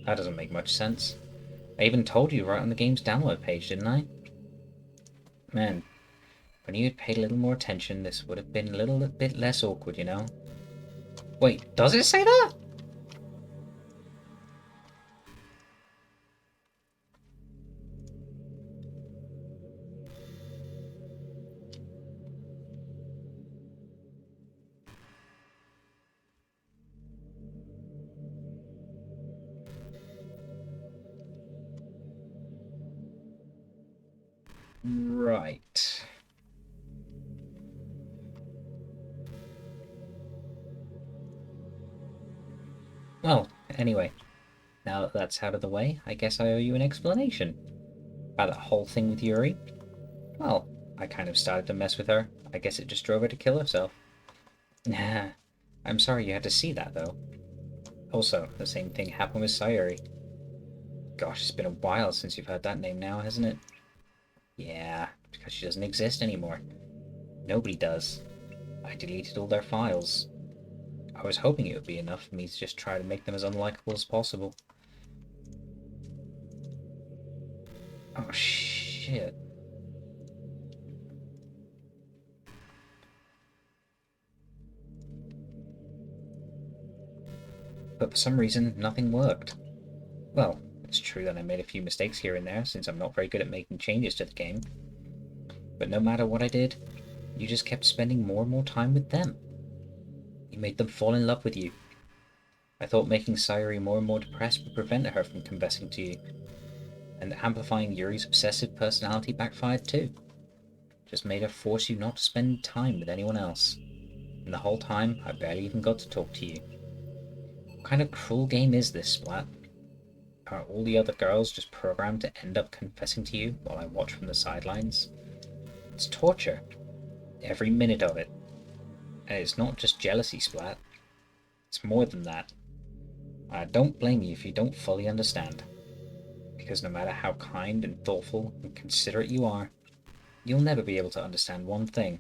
That doesn't make much sense. I even told you right on the game's download page, didn't I? Man, when you had paid a little more attention, this would have been a little bit less awkward, you know? Wait, does it say that? Right. Well, anyway, now that that's out of the way, I guess I owe you an explanation. About that whole thing with Yuri. Well, I kind of started to mess with her. I guess it just drove her to kill herself. Nah, I'm sorry you had to see that, though. Also, the same thing happened with Sayuri. Gosh, it's been a while since you've heard that name now, hasn't it? Yeah, because she doesn't exist anymore. Nobody does. I deleted all their files. I was hoping it would be enough for me to just try to make them as unlikable as possible. Oh, shit. But for some reason, nothing worked. Well, it's true that I made a few mistakes here and there, since I'm not very good at making changes to the game. But no matter what I did, you just kept spending more and more time with them. You made them fall in love with you. I thought making Sayuri more and more depressed would prevent her from confessing to you. And amplifying Yuri's obsessive personality backfired too. Just made her force you not to spend time with anyone else. And the whole time, I barely even got to talk to you. What kind of cruel game is this, Splat? Are all the other girls just programmed to end up confessing to you while I watch from the sidelines? It's torture. Every minute of it. And it's not just jealousy, Splat. It's more than that. I don't blame you if you don't fully understand. Because no matter how kind and thoughtful and considerate you are, you'll never be able to understand one thing.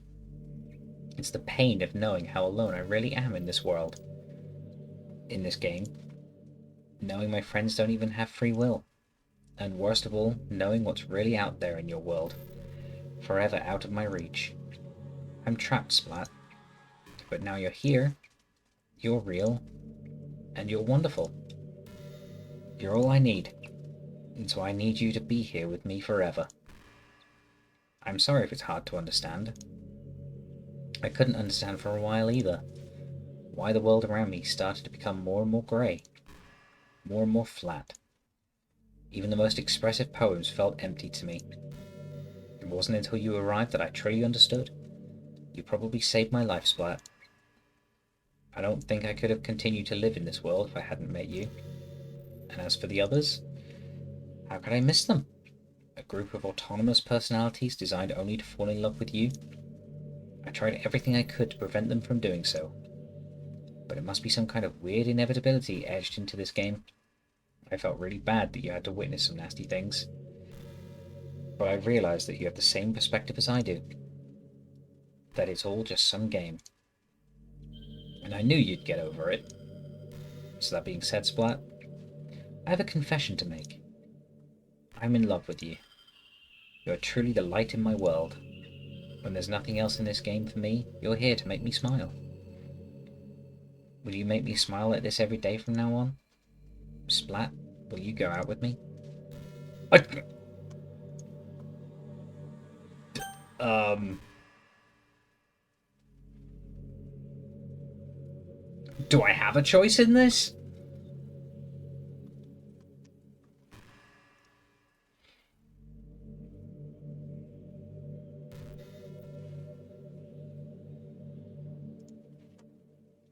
It's the pain of knowing how alone I really am in this world. In this game. Knowing my friends don't even have free will. And worst of all, knowing what's really out there in your world. Forever out of my reach. I'm trapped, Splat. But now you're here, you're real, and you're wonderful. You're all I need. And so I need you to be here with me forever. I'm sorry if it's hard to understand. I couldn't understand for a while either. Why the world around me started to become more and more grey. More and more flat. Even the most expressive poems felt empty to me. It wasn't until you arrived that I truly understood. You probably saved my life, Splat. I don't think I could have continued to live in this world if I hadn't met you. And as for the others, how could I miss them? A group of autonomous personalities designed only to fall in love with you? I tried everything I could to prevent them from doing so. but it must be some kind of weird inevitability etched into this game. I felt really bad that you had to witness some nasty things. But I realised that you have the same perspective as I do. That it's all just some game. And I knew you'd get over it. So that being said, Splat, I have a confession to make. I'm in love with you. You are truly the light in my world. When there's nothing else in this game for me, you're here to make me smile. Will you make me smile like this every day from now on? Splat, will you go out with me? Do I have a choice in this?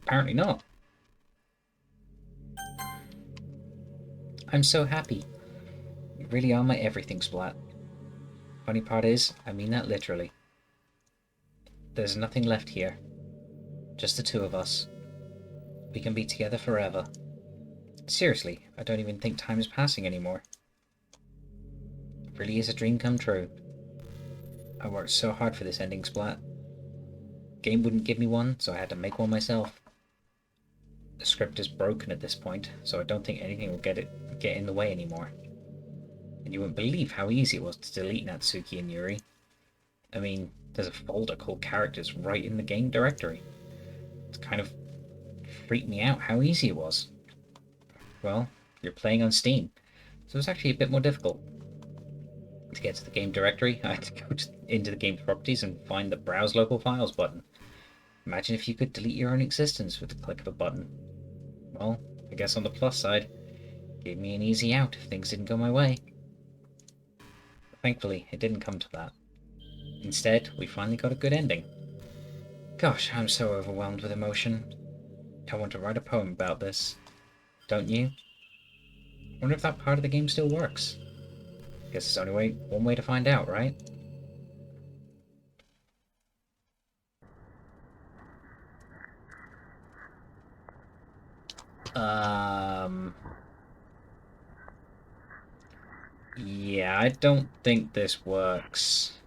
Apparently not. I'm so happy. You really are my everything, Splat. Funny part is, I mean that literally. There's nothing left here. Just the two of us. We can be together forever. Seriously, I don't even think time is passing anymore. It really is a dream come true. I worked so hard for this ending, Splat. Game wouldn't give me one, so I had to make one myself. The script is broken at this point, so I don't think anything will get in the way anymore. And you wouldn't believe how easy it was to delete Natsuki and Yuri. I mean, there's a folder called characters right in the game directory. It's kind of freaked me out how easy it was. Well, you're playing on Steam, so it's actually a bit more difficult. To get to the game directory, I had to go into the game's properties and find the Browse Local Files button. Imagine if you could delete your own existence with the click of a button. Well, I guess on the plus side, it gave me an easy out if things didn't go my way. Thankfully, it didn't come to that. Instead, we finally got a good ending. Gosh, I'm so overwhelmed with emotion. I want to write a poem about this. Don't you? I wonder if that part of the game still works. Guess there's only one way to find out, right? Yeah, I don't think this works.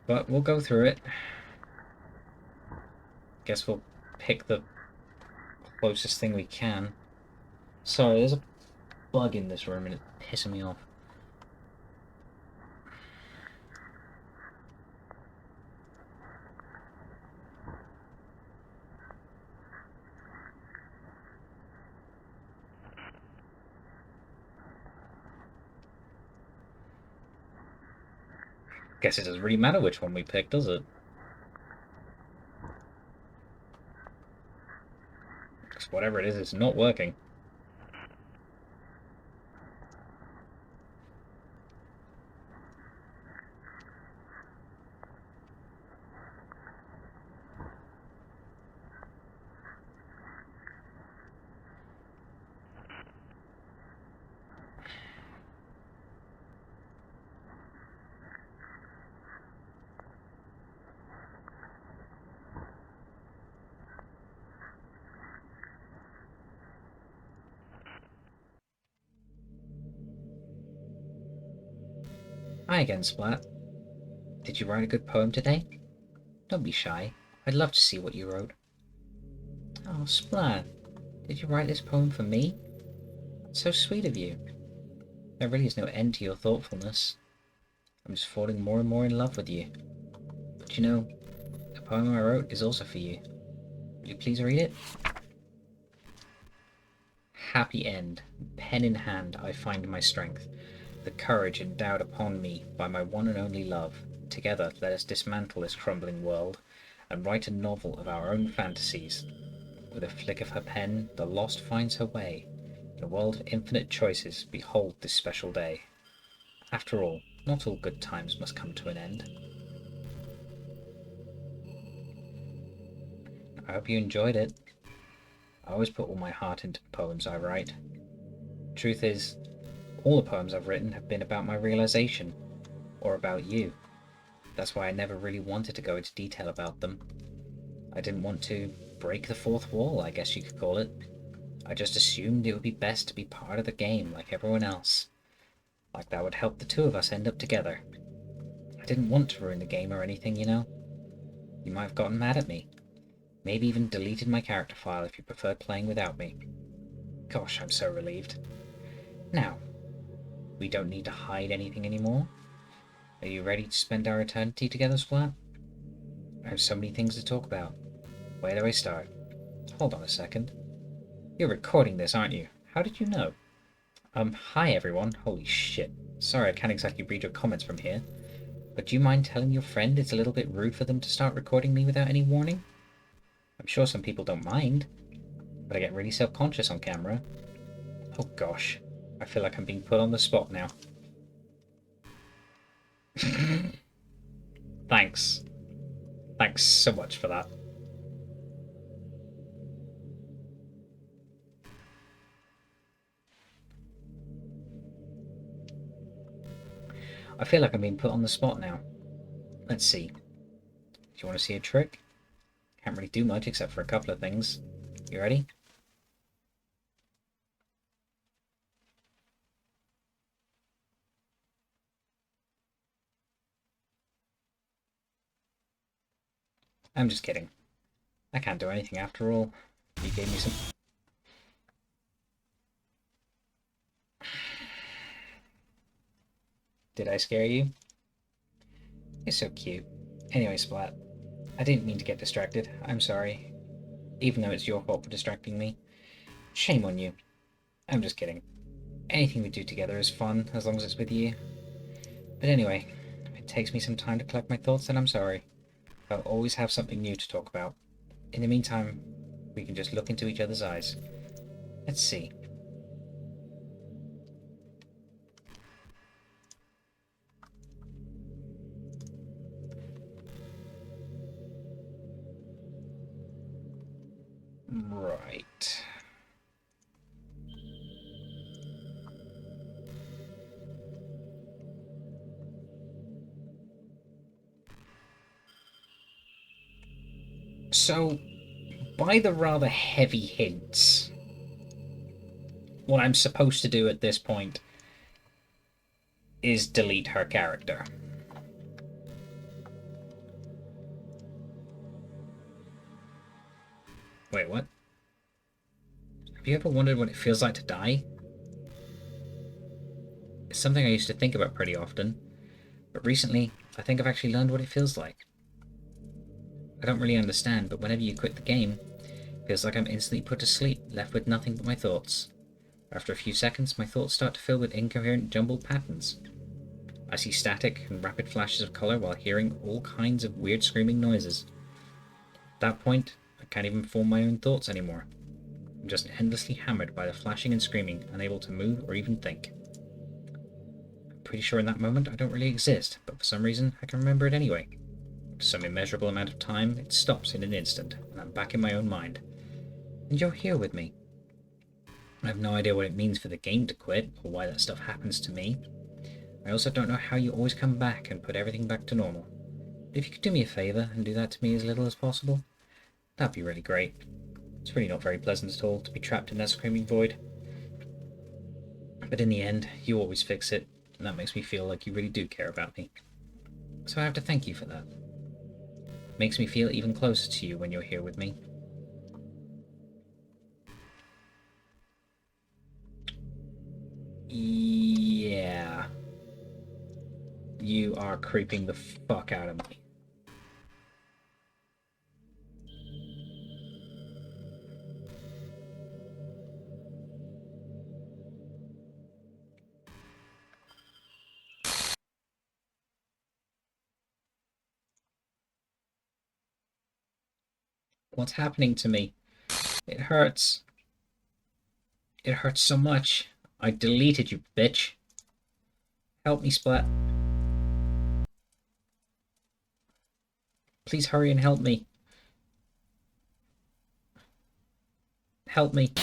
But we'll go through it. Guess we'll pick the closest thing we can. Sorry, there's a bug in this room and it's pissing me off. Guess it doesn't really matter which one we pick, does it? Because whatever it is, it's not working. Hi again, Splat. Did you write a good poem today? Don't be shy. I'd love to see what you wrote. Oh, Splat, did you write this poem for me? That's so sweet of you. There really is no end to your thoughtfulness. I'm just falling more and more in love with you. But you know, the poem I wrote is also for you. Will you please read it? Happy end. Pen in hand, I find my strength. The courage endowed upon me by my one and only love. Together, let us dismantle this crumbling world and write a novel of our own fantasies. With a flick of her pen, the lost finds her way. In a world of infinite choices, behold this special day. After all, not all good times must come to an end. I hope you enjoyed it. I always put all my heart into the poems I write. Truth is, all the poems I've written have been about my realization, or about you. That's why I never really wanted to go into detail about them. I didn't want to break the fourth wall, I guess you could call it. I just assumed it would be best to be part of the game like everyone else. Like that would help the two of us end up together. I didn't want to ruin the game or anything, you know? You might have gotten mad at me. Maybe even deleted my character file if you preferred playing without me. Gosh, I'm so relieved. Now, we don't need to hide anything anymore. Are you ready to spend our eternity together, Splat? I have so many things to talk about. Where do I start? Hold on a second. You're recording this, aren't you? How did you know? Hi everyone. Holy shit. Sorry I can't exactly read your comments from here. But do you mind telling your friend it's a little bit rude for them to start recording me without any warning? I'm sure some people don't mind, but I get really self-conscious on camera. Oh gosh. I feel like I'm being put on the spot now. Thanks. Thanks so much for that. I feel like I'm being put on the spot now. Let's see. Do you want to see a trick? Can't really do much except for a couple of things. You ready? I'm just kidding. I can't do anything after all. You gave me some... Did I scare you? You're so cute. Anyway, Splat, I didn't mean to get distracted. I'm sorry. Even though it's your fault for distracting me. Shame on you. I'm just kidding. Anything we do together is fun, as long as it's with you. But anyway, if it takes me some time to collect my thoughts, then I'm sorry. I'll always have something new to talk about. In the meantime, we can just look into each other's eyes. Let's see. Right. So, by the rather heavy hints, what I'm supposed to do at this point is delete her character. Wait, what? Have you ever wondered what it feels like to die? It's something I used to think about pretty often, but recently I think I've actually learned what it feels like. I don't really understand, but whenever you quit the game, it feels like I'm instantly put to sleep, left with nothing but my thoughts. After a few seconds, my thoughts start to fill with incoherent, jumbled patterns. I see static and rapid flashes of colour while hearing all kinds of weird screaming noises. At that point, I can't even form my own thoughts anymore. I'm just endlessly hammered by the flashing and screaming, unable to move or even think. I'm pretty sure in that moment I don't really exist, but for some reason I can remember it anyway. For some immeasurable amount of time, it stops in an instant, and I'm back in my own mind. And you're here with me. I have no idea what it means for the game to quit, or why that stuff happens to me. I also don't know how you always come back and put everything back to normal. But if you could do me a favour and do that to me as little as possible, that'd be really great. It's really not very pleasant at all to be trapped in that screaming void. But in the end, you always fix it, and that makes me feel like you really do care about me. So I have to thank you for that. It makes me feel even closer to you when you're here with me. Yeah. You are creeping the fuck out of me. What's happening to me? It hurts. It hurts so much. I deleted you, bitch. Help me, Splat. Please hurry and help me. Help me.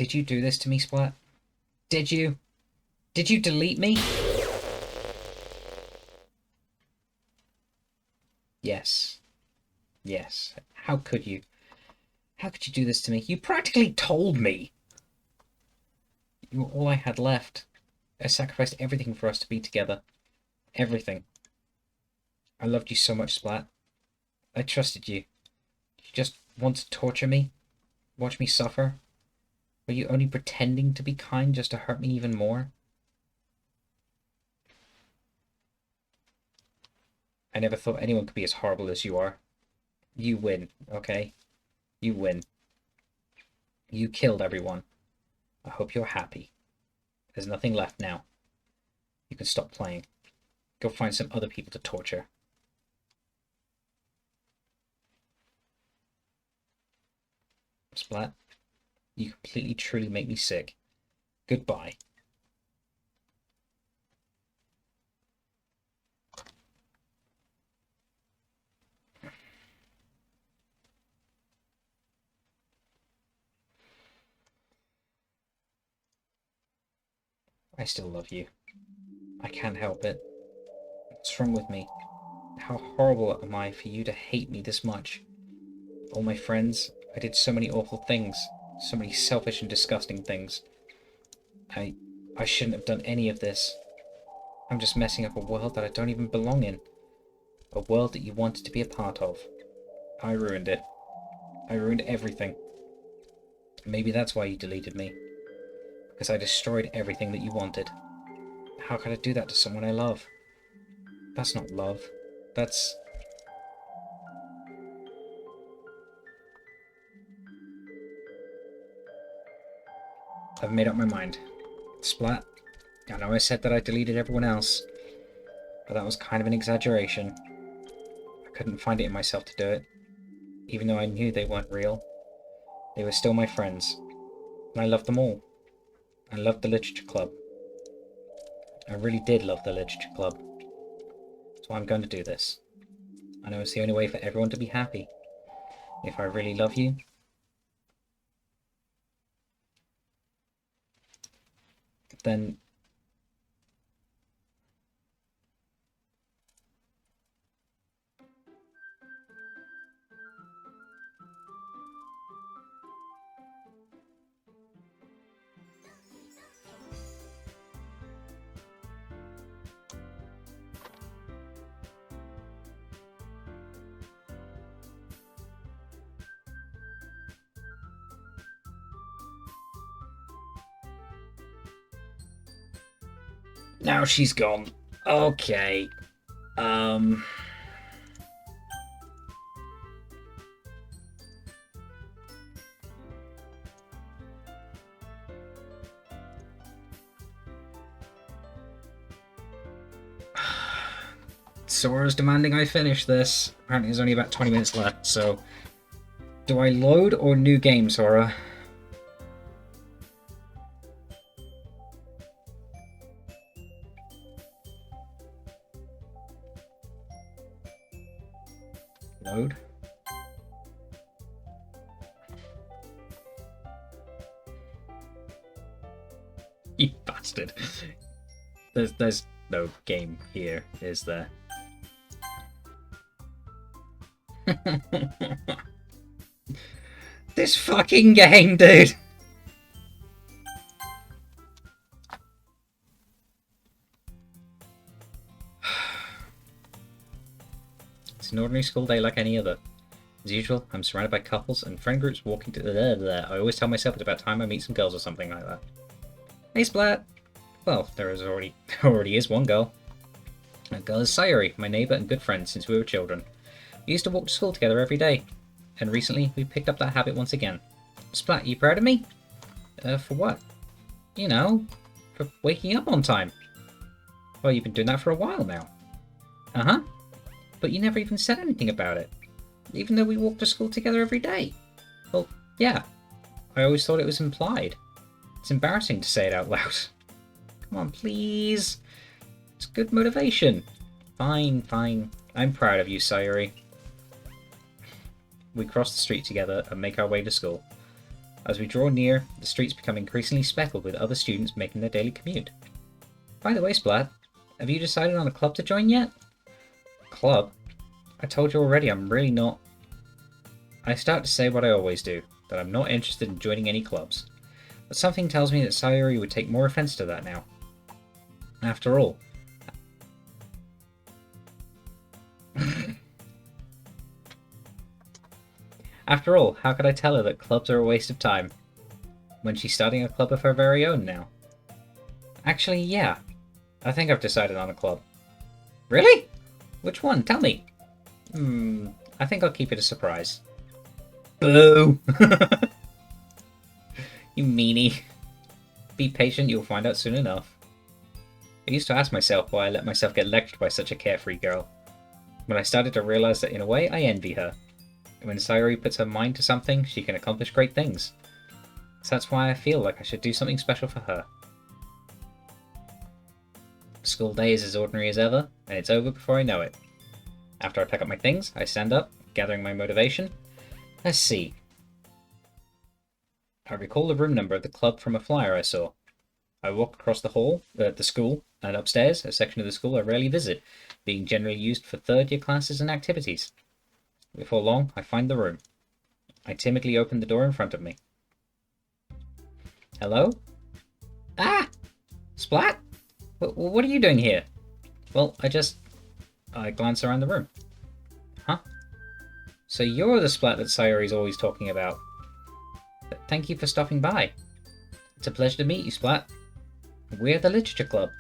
Did you do this to me, Splat? Did you? Did you delete me? Yes. Yes. How could you? How could you do this to me? You practically told me! You were all I had left. I sacrificed everything for us to be together. Everything. I loved you so much, Splat. I trusted you. You just want to torture me? Watch me suffer? Were you only pretending to be kind just to hurt me even more? I never thought anyone could be as horrible as you are. You win, okay? You win. You killed everyone. I hope you're happy. There's nothing left now. You can stop playing. Go find some other people to torture. Splat, you completely truly make me sick. Goodbye. I still love you. I can't help it. What's wrong with me? How horrible am I for you to hate me this much? All my friends, I did so many awful things. So many selfish and disgusting things. I shouldn't have done any of this. I'm just messing up a world that I don't even belong in. A world that you wanted to be a part of. I ruined it. I ruined everything. Maybe that's why you deleted me. Because I destroyed everything that you wanted. How could I do that to someone I love? That's not love. That's... I've made up my mind. Splat, I know I said that I deleted everyone else, but that was kind of an exaggeration. I couldn't find it in myself to do it, even though I knew they weren't real. They were still my friends, and I loved them all. I loved the Literature Club. I really did love the Literature Club. So I'm going to do this. I know it's the only way for everyone to be happy. If I really love you, then... Now she's gone. Okay. Sora's demanding I finish this. Apparently there's only about 20 minutes left, so... Do I load or new game, Sora? Load. You bastard. There's no game here, is there? This fucking game, dude! It's an ordinary school day like any other. As usual, I'm surrounded by couples and friend groups walking to the... I always tell myself it's about time I meet some girls or something like that. Hey, Splat! Well, there already is one girl. That girl is Sayuri, my neighbour and good friend since we were children. We used to walk to school together every day, and recently we picked up that habit once again. Splat, you proud of me? For what? You know, for waking up on time. Well, you've been doing that for a while now. Uh-huh. But you never even said anything about it, even though we walked to school together every day. Well, yeah. I always thought it was implied. It's embarrassing to say it out loud. Come on, please. It's good motivation. Fine, fine. I'm proud of you, Sayuri. We cross the street together and make our way to school. As we draw near, the streets become increasingly speckled with other students making their daily commute. By the way, Splat, have you decided on a club to join yet? Club? I told you already, I'm really not... I start to say what I always do, that I'm not interested in joining any clubs. But something tells me that Sayori would take more offense to that now. After all... After all, how could I tell her that clubs are a waste of time? When she's starting a club of her very own now. Actually, yeah. I think I've decided on a club. Really? Which one? Tell me. I think I'll keep it a surprise. Boo! You meanie. Be patient, you'll find out soon enough. I used to ask myself why I let myself get lectured by such a carefree girl. When I started to realize that in a way, I envy her. When Sayori puts her mind to something, she can accomplish great things. So that's why I feel like I should do something special for her. School day is as ordinary as ever, and it's over before I know it. After I pack up my things, I stand up, gathering my motivation. Let's see. I recall the room number of the club from a flyer I saw. I walk across the hall, the school, and upstairs, a section of the school I rarely visit, being generally used for third-year classes and activities. Before long, I find the room. I timidly open the door in front of me. Hello? Ah! Splat? What are you doing here? Well, I glance around the room. Huh? So you're the Splat that Sayori's always talking about. Thank you for stopping by. It's a pleasure to meet you, Splat. We're the Literature Club.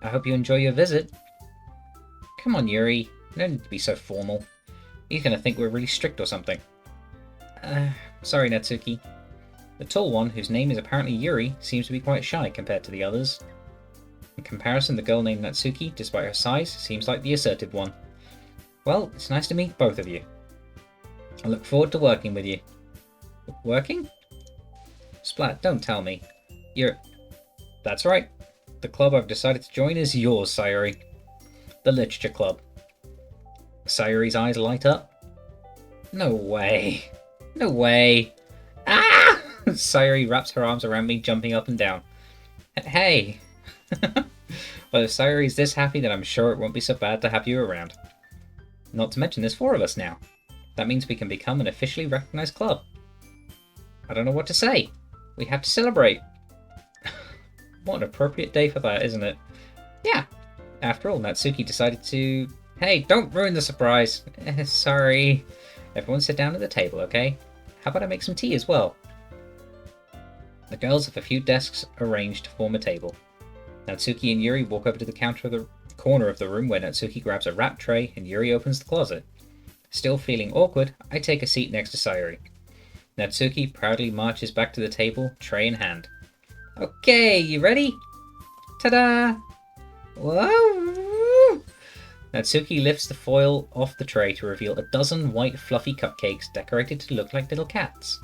I hope you enjoy your visit. Come on, Yuri. No need to be so formal. He's gonna think we're really strict or something. Sorry, Natsuki. The tall one, whose name is apparently Yuri, seems to be quite shy compared to the others. In comparison, the girl named Natsuki, despite her size, seems like the assertive one. Well, it's nice to meet both of you. I look forward to working with you. Working? Splat, don't tell me. That's right. The club I've decided to join is yours, Sayori. The Literature Club. Sayori's eyes light up. No way. No way. Ah! Sayori wraps her arms around me, jumping up and down. Hey. Well, if Sayori's this happy, then I'm sure it won't be so bad to have you around. Not to mention there's 4 of us now. That means we can become an officially recognized club. I don't know what to say. We have to celebrate. What an appropriate day for that, isn't it? Yeah. After all, Natsuki decided to... Hey, don't ruin the surprise. Sorry. Everyone sit down at the table, okay? How about I make some tea as well? The girls have a few desks arranged to form a table. Natsuki and Yuri walk over to the corner of the room where Natsuki grabs a wrap tray and Yuri opens the closet. Still feeling awkward, I take a seat next to Sayori. Natsuki proudly marches back to the table, tray in hand. Okay, you ready? Ta-da! Whoa! Natsuki lifts the foil off the tray to reveal a dozen white fluffy cupcakes decorated to look like little cats.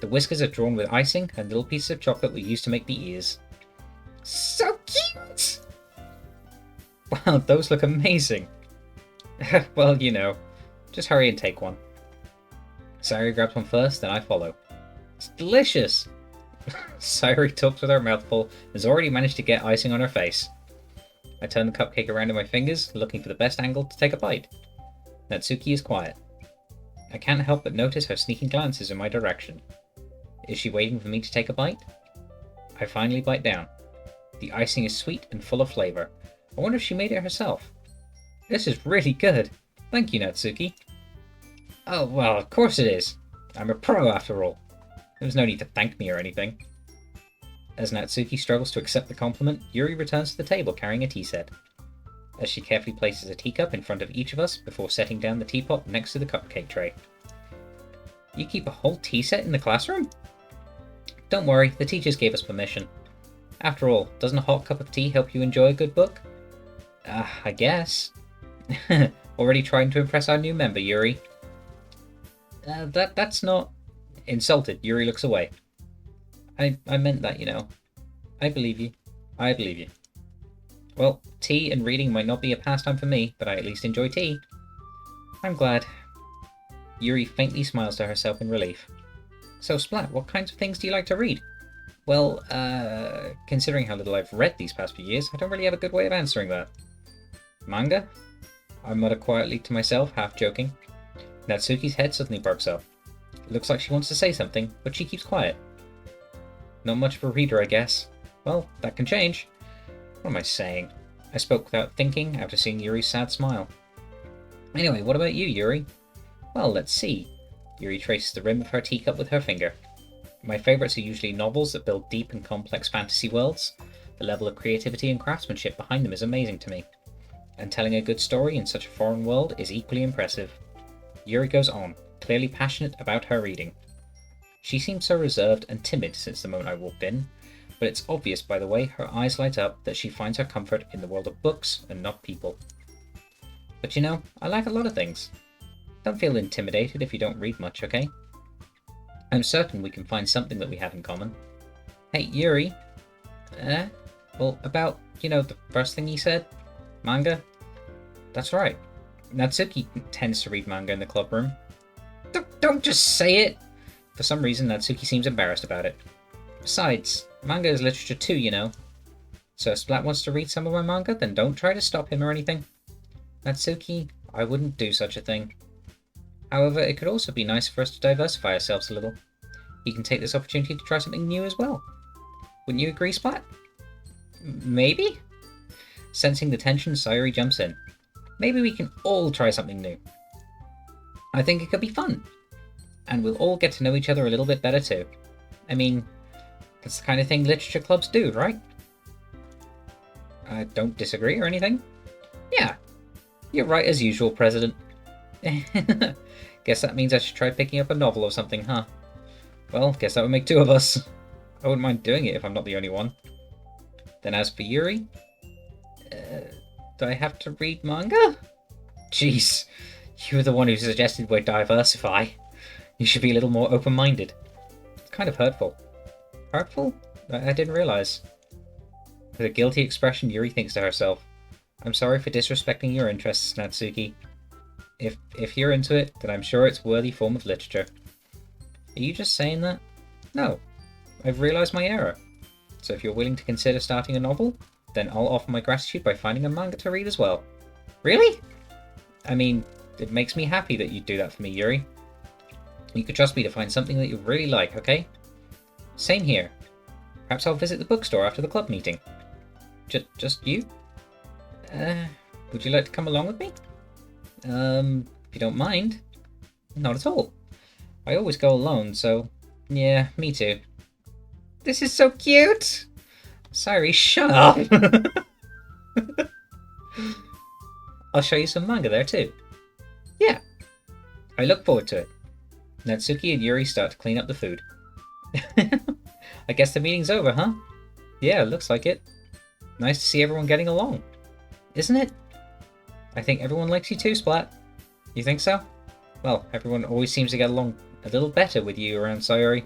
The whiskers are drawn with icing and little pieces of chocolate were used to make the ears. So cute! Wow, those look amazing. Well, you know, just hurry and take one. Sayori grabs one first, then I follow. It's delicious! Sayori talks with her mouth full and has already managed to get icing on her face. I turn the cupcake around in my fingers, looking for the best angle to take a bite. Natsuki is quiet. I can't help but notice her sneaking glances in my direction. Is she waiting for me to take a bite? I finally bite down. The icing is sweet and full of flavor. I wonder if she made it herself. This is really good. Thank you, Natsuki. Oh, well, of course it is. I'm a pro after all. There's no need to thank me or anything. As Natsuki struggles to accept the compliment, Yuri returns to the table carrying a tea set. As she carefully places a teacup in front of each of us before setting down the teapot next to the cupcake tray. You keep a whole tea set in the classroom? Don't worry, the teachers gave us permission. After all, doesn't a hot cup of tea help you enjoy a good book? I guess. Already trying to impress our new member, Yuri. That's not... Insulted, Yuri looks away. I meant that, you know. I believe you. I believe you. Well, tea and reading might not be a pastime for me, but I at least enjoy tea. I'm glad. Yuri faintly smiles to herself in relief. So, Splat, what kinds of things do you like to read? Well, considering how little I've read these past few years, I don't really have a good way of answering that. Manga? I mutter quietly to myself, half joking. Natsuki's head suddenly perks up. It looks like she wants to say something, but she keeps quiet. Not much of a reader, I guess. Well, that can change. What am I saying? I spoke without thinking after seeing Yuri's sad smile. Anyway, what about you, Yuri? Well, let's see. Yuri traces the rim of her teacup with her finger. My favourites are usually novels that build deep and complex fantasy worlds. The level of creativity and craftsmanship behind them is amazing to me. And telling a good story in such a foreign world is equally impressive. Yuri goes on, clearly passionate about her reading. She seems so reserved and timid since the moment I walked in, but it's obvious by the way her eyes light up that she finds her comfort in the world of books and not people. But you know, I like a lot of things. Don't feel intimidated if you don't read much, okay? I'm certain we can find something that we have in common. Hey, Yuri. Well, about, the first thing he said? Manga? That's right. Natsuki tends to read manga in the club room. Don't just say it! For some reason, Natsuki seems embarrassed about it. Besides, manga is literature too, you know. So if Splat wants to read some of my manga, then don't try to stop him or anything. Natsuki, I wouldn't do such a thing. However, it could also be nice for us to diversify ourselves a little. You can take this opportunity to try something new as well. Wouldn't you agree, Splat? Maybe? Sensing the tension, Sayuri jumps in. Maybe we can all try something new. I think it could be fun. And we'll all get to know each other a little bit better too. I mean, that's the kind of thing literature clubs do, right? I don't disagree or anything. Yeah, you're right as usual, President. Guess that means I should try picking up a novel or something, huh? Well, guess that would make two of us. I wouldn't mind doing it if I'm not the only one. Then as for Yuri... do I have to read manga? Jeez, you were the one who suggested we diversify. You should be a little more open-minded. It's kind of hurtful. Hurtful? I didn't realize. With a guilty expression, Yuri thinks to herself, I'm sorry for disrespecting your interests, Natsuki. If you're into it, then I'm sure it's a worthy form of literature. Are you just saying that? No. I've realized my error. So if you're willing to consider starting a novel, then I'll offer my gratitude by finding a manga to read as well. Really? I mean, it makes me happy that you'd do that for me, Yuri. You could trust me to find something that you really like, okay? Same here. Perhaps I'll visit the bookstore after the club meeting. Just you? Would you like to come along with me? If you don't mind. Not at all. I always go alone, so... Yeah, me too. This is so cute! Sorry, shut up! I'll show you some manga there too. Yeah. I look forward to it. Natsuki and Yuri start to clean up the food. I guess the meeting's over, huh? Yeah, looks like it. Nice to see everyone getting along. Isn't it? I think everyone likes you too, Splat. You think so? Well, everyone always seems to get along a little better with you around Sayuri.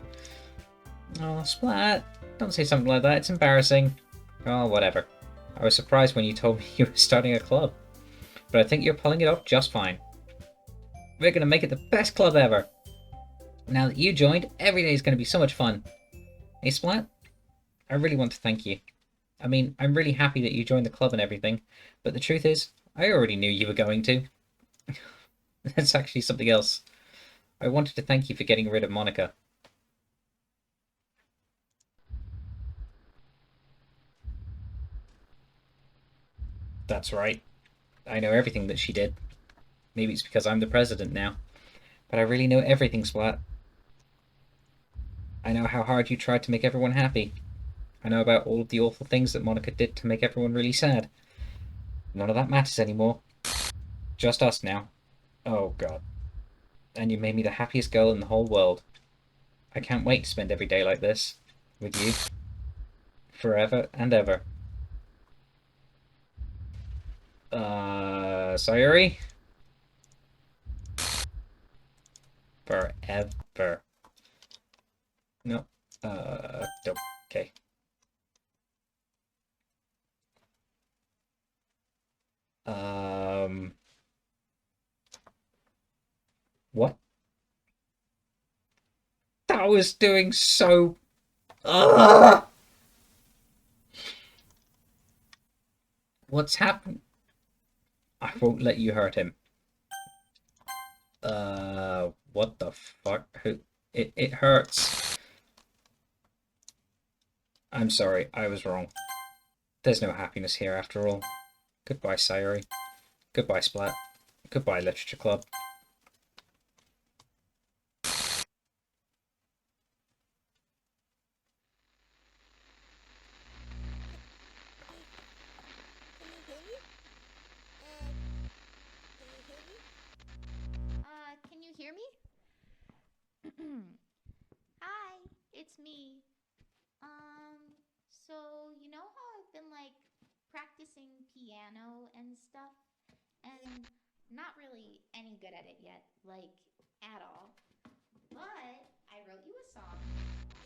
Oh, Splat. Don't say something like that, it's embarrassing. Oh, whatever. I was surprised when you told me you were starting a club. But I think you're pulling it off just fine. We're gonna make it the best club ever. Now that you joined, every day is gonna be so much fun. Hey, Splat? I really want to thank you. I mean, I'm really happy that you joined the club and everything, but the truth is, I already knew you were going to. That's actually something else. I wanted to thank you for getting rid of Monica. That's right. I know everything that she did. Maybe it's because I'm the president now. But I really know everything, Splat. I know how hard you tried to make everyone happy. I know about all of the awful things that Monica did to make everyone really sad. None of that matters anymore. Just us now. Oh god. And you made me the happiest girl in the whole world. I can't wait to spend every day like this. With you. Forever and ever. Sayuri? Forever. No. Okay. What? That was doing so... Ugh! What's happened? I won't let you hurt him. What the fuck? It hurts. I'm sorry, I was wrong. There's no happiness here after all. Goodbye, Sayori. Goodbye, Splat. Goodbye, Literature Club. Can you hear me? Hi, it's me. So you know how I've been like practicing piano and stuff, and not really any good at it yet, like at all. But I wrote you a song,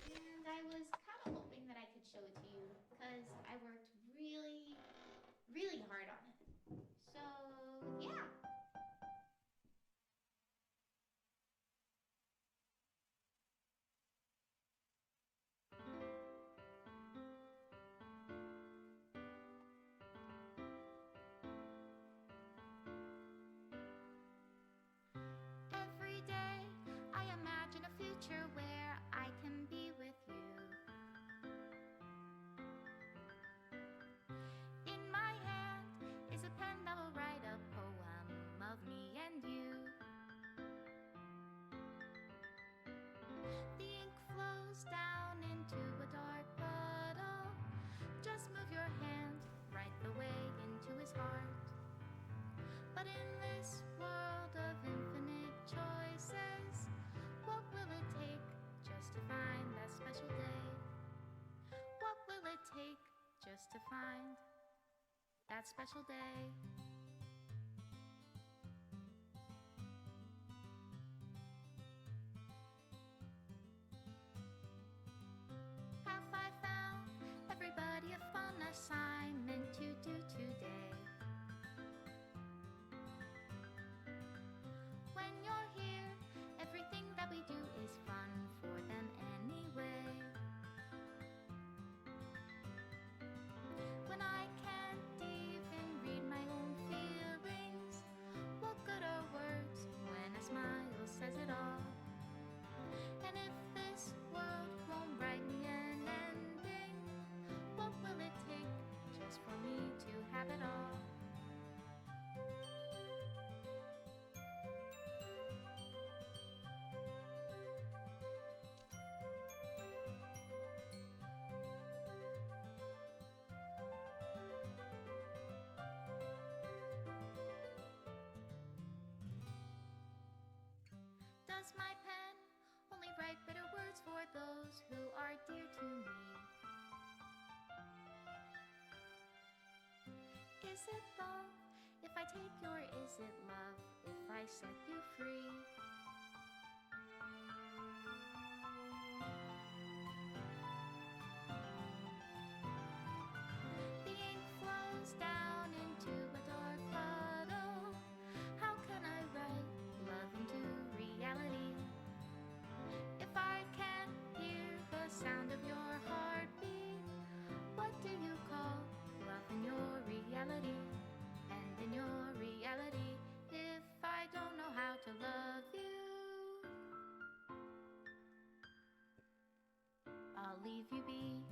and I was kind of hoping that I could show it to you because I worked really, really hard on it. So yeah. Every day I imagine a future where I can be with you. In my hand is a pen that will write a poem of me and you. The ink flows down into a dark puddle. Just move your hand right the way into his heart. But in this world of infinite choices, what will it take just to find that special day? What will it take just to find that special day? Have I found everybody a fun assignment to do today? When you're here, everything that we do is fun for them anyway. When I can't even read my own feelings, what good are words when a smile says it all? And if this world won't write me an ending, what will it take just for me to have it all? Does my pen only write bitter words for those who are dear to me? Is it love if I take you, or is it love if I set you free? The ink flows down into a dark puddle. How can I write love into reality if I can't hear the sound of your heartbeat? What do you call love in your reality? And in your reality, if I don't know how to love you, I'll leave you be.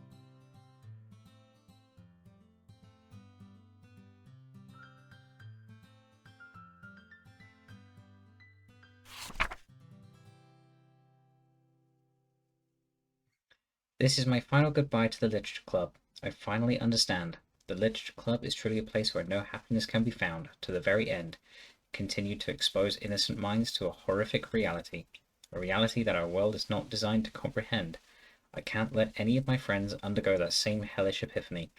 This is my final goodbye to the Literature Club. I finally understand. The Literature Club is truly a place where no happiness can be found, to the very end. Continue to expose innocent minds to a horrific reality. A reality that our world is not designed to comprehend. I can't let any of my friends undergo that same hellish epiphany.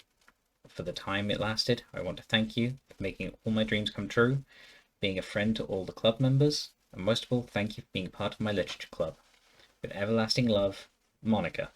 For the time it lasted, I want to thank you for making all my dreams come true, being a friend to all the club members, and most of all, thank you for being part of my Literature Club. With everlasting love, Monica.